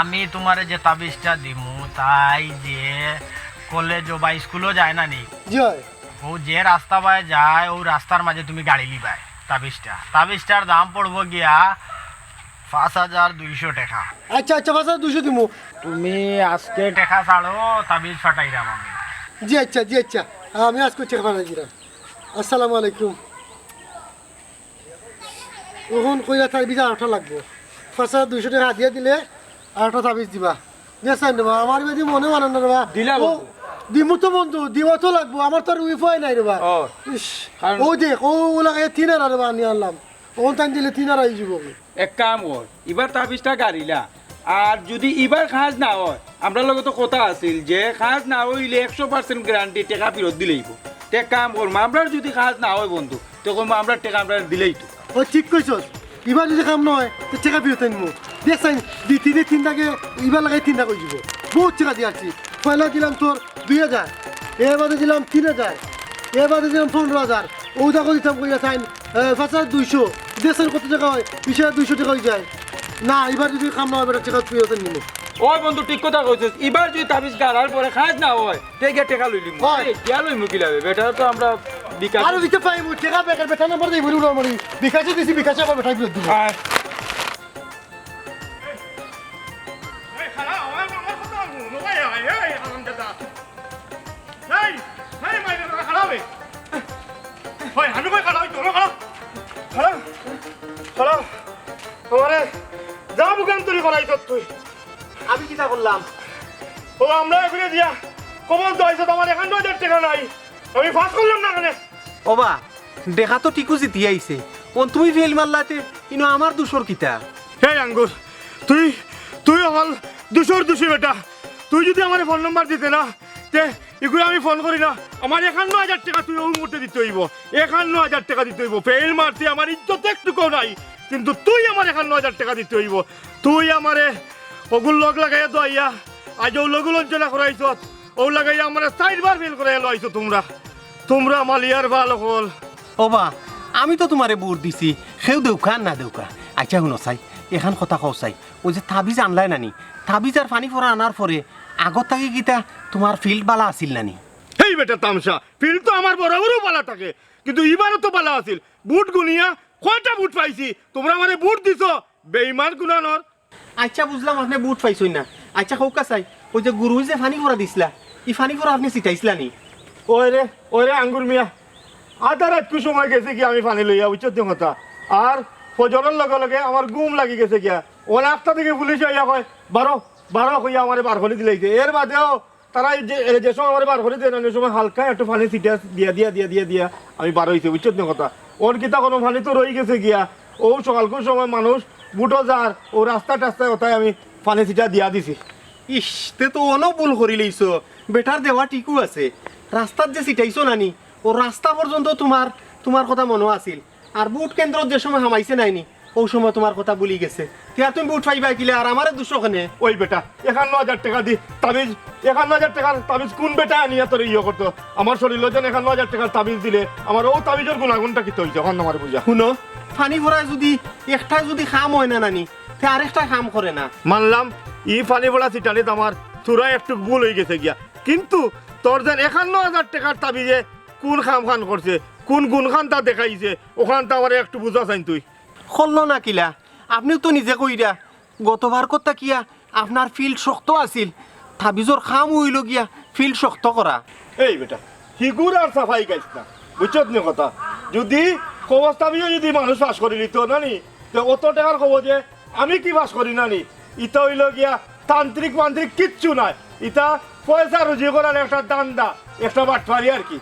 আমি তোমার যে তাবিজটা দিমু তাই যে কলেজ বা স্কুলও যায় না নি জি হয় ও যে রাস্তা বায় যায় ও রাস্তার মাঝে তুমি গাড়ি লিবাই তাবিজটার দাম পড়বো গিয়া 5200 টাকা আচ্ছা আচ্ছা বাসা 200 দিমু তুমি আজকে টাকা ছাড়ো তাবিজ ফাটাইলাম আমি জি আচ্ছা আমি আজকে চেক বানাই দিলাম আসসালামু আলাইকুম ওখন কইরা তাবিজ 8 লাগবো 5200 টাকা দিয়ে দিলে 8 তাবিজ দিবা দেখাই দেবা আমার বেদি মনে মানে না রে দিলা ও দিমু তো বন্ধু দিবা তো লাগবো আমার তো আর উইফাই নাই রে বা ও ইস, ও দেখ ও লাগে 3000 রে বা নিয়ে আনলাম ওখান টাইম দিলে 3 আর আই যাব এক কাম কর এবার তাবিজটা গাড়িলা আর যদি এবার খাজ না হয় আমরা লগে তো কথা আছিল যে খাজ না হইলে 100% গ্যারান্টি টাকা ফেরত দিলেইব তে কাম করবো আমরা যদি খাজ না হয় বন্ধু তখন আমরা টাকা আমরা দিলেই তো ও ঠিক কইছস এবার যদি কাম নয় তো টাকা ফেরত আনবো দেখছেন দি 3 টাকে এবার লাগাই 3 টাকা কই যাব বহুত টাকা দিয়েছি পয়লা দিলাম তোর 2000 এবারে দিলাম 3000 এবারে দিলাম 15000 ও টাকা দিতাম কইয়া চাইন 5200 দেখছেন কত টাকা হয় 200 টাকা হয়ে যায় না এবার যদি কাম না হয় বেটা টাকা ফেরত নিব ওই বন্ধু ঠিক কথা কইছিস এবার যদি তাবিজ গাড়ার পরে খাজ না হয় তে টাকা লইলিম হয়। ইয়া লইমু কি লাগে বেটা তো আমরা বিকাশ আরো দিতে পাইবো টাকা বেকার বেটা নাম্বার দেই বলি উড়ামারি বিকাশে দিছি বিকাশে আবার বেটা ফেরত দিব আয়। আমি কিতা করলাম ও আমরা এখানে দিয়া কমন তো আইসো আমার 1000 টাকা নাই আমি ফাঁস করলাম না এখানে ওবা দেখা তো টিকু জিতি আইছে কোন তুমি ফেল মারলাতে ইনো আমার দুশোর কিতা হে আঙ্গুর তুই তুই হল 200 বেটা তুই যদি আমার ফোন নাম্বার দিতে না তে এগুলো আমি ফোন করি না আমার 51000 টাকা তুই ওই মুহূর্তে দিতে হইব 51000 টাকা দিতে হইব ফেল মারতে আমার ইজ্জত একটুকু নাই কিন্তু তুই আমার 51000 টাকা দিতে হইব তুই আমারে ওগুল লগ লাগাইয়া দইয়া আজ ও লগু লঞ্চনা করাইছ ও লাগাইয়া আমার 4বার ফেল করাইয়া লইছো তোমরা মালিয়ার ভালো হল ওবা আমি তো তোমারে বুট দিছি সেও দেউকা না দেউকা আচ্ছা শুনো চাই এখান কথা কও চাই ওই যে তাবিজ আনলাই নানি তাবিজ আর পানি ফোরা আনার পরে আগত থাকি গীতা তোমার ফিল্ড বালা আছিল নানি হেই বেটা তামসা ফিল্ড তো আমার বরাবরও বালা থাকে কিন্তু এবারও তো বালা আছিল বুট গুনিয়া কয়টা বুট পাইছি তোমরা আমারে বুট দিছো বেঈমান গুনানোর আচ্ছা বুঝলাম আপনি বুট পাইছই না আচ্ছা কৌকা চাই ওই যে গুরু যে ফানি ফোরা দিছিলা ই ফানি ফোরা আপনি চিটাইছিলা নি ওরে আঙ্গুর মিয়া আধা রাত কু সময় গেছে কি আমি পানি লইয়া উচ্চত কথা আর ফজরের লগে লগে আমার ঘুম লাগি গেছে গিয়া ওরা 8টা থেকে পুলিশ আইয়া কয় 12 কইয়া আমারে বার করে দিলাইছে এর বাদেও তারা যে সময় আমারে বার করে দেন ওই সময় হালকা একটু পানি ছিটা দিয়া আমি বার হইছে উচ্চত কথা ওর কিতা কোনো পানি তো রই গেছে গিয়া ও সকালকুর সময় মানুষ বুটো যার ও রাস্তায় ওটাই আমি পানি ছিটা দিয়া দিছি ইস তে তো অন ভুল করি লইছো বেটার দেওয়া টিকু আছে রাস্তার যে চিটাইছো নানি ও রাস্তা পর্যন্ত তোমার কথা মনে আছিল আর বুট কেন্দ্র যে সময় হামাইছে নাইনি ওই সময় তোমার কথা বলি গেছে তিয়া তুমি বুট পাইবা কিলে আর আমারে 200 খানে ওই বেটা 51000 টাকা দি তাবিজ 51000 টাকার তাবিজ কোন বেটা আনিয়া তোর ইয়ে করতো আমার শরীর যেন 51000 টাকার তাবিজ দিলে আমার ও তাবিজের গুণাগুণটা কি তৈরি যখন আমার বুঝা শুনো ফানি ভরায় যদি একটা যদি খাম হয় না নানি তে আরেকটা খাম করে না মানলাম ই পানি বলা সিটানিত আমার চূড়া একটু ভুল হয়ে গেছে গিয়া কিন্তু তোর যেন 51000 টাকার তাবিজে কোন খাম খান করছে কোন গুণখান তা দেখাইছে ওখান তা আমার একটু বুঝা চাইন তুই করলো না কিলা আপনিও তো নিজে কইরা গতবার কথা কিয়া আপনার ফিল্ড শক্ত আছিল তাবিজর খাম হইল গিয়া ফিল্ড শক্ত করা এই বেটা হিগুর আর সাফাই গাইছ না বুঝছত নি কথা যদি কবচ তাবিজও যদি মানুষ পাস করে নিত নানি তো অত টাকার খবর যে আমি কি পাস করি নানি ইটা হইল গিয়া তান্ত্রিক মান্ত্রিক কিচ্ছু নাই ইটা পয়সা রুজি করার একটা দান্দা একটা বাটফারি আর কি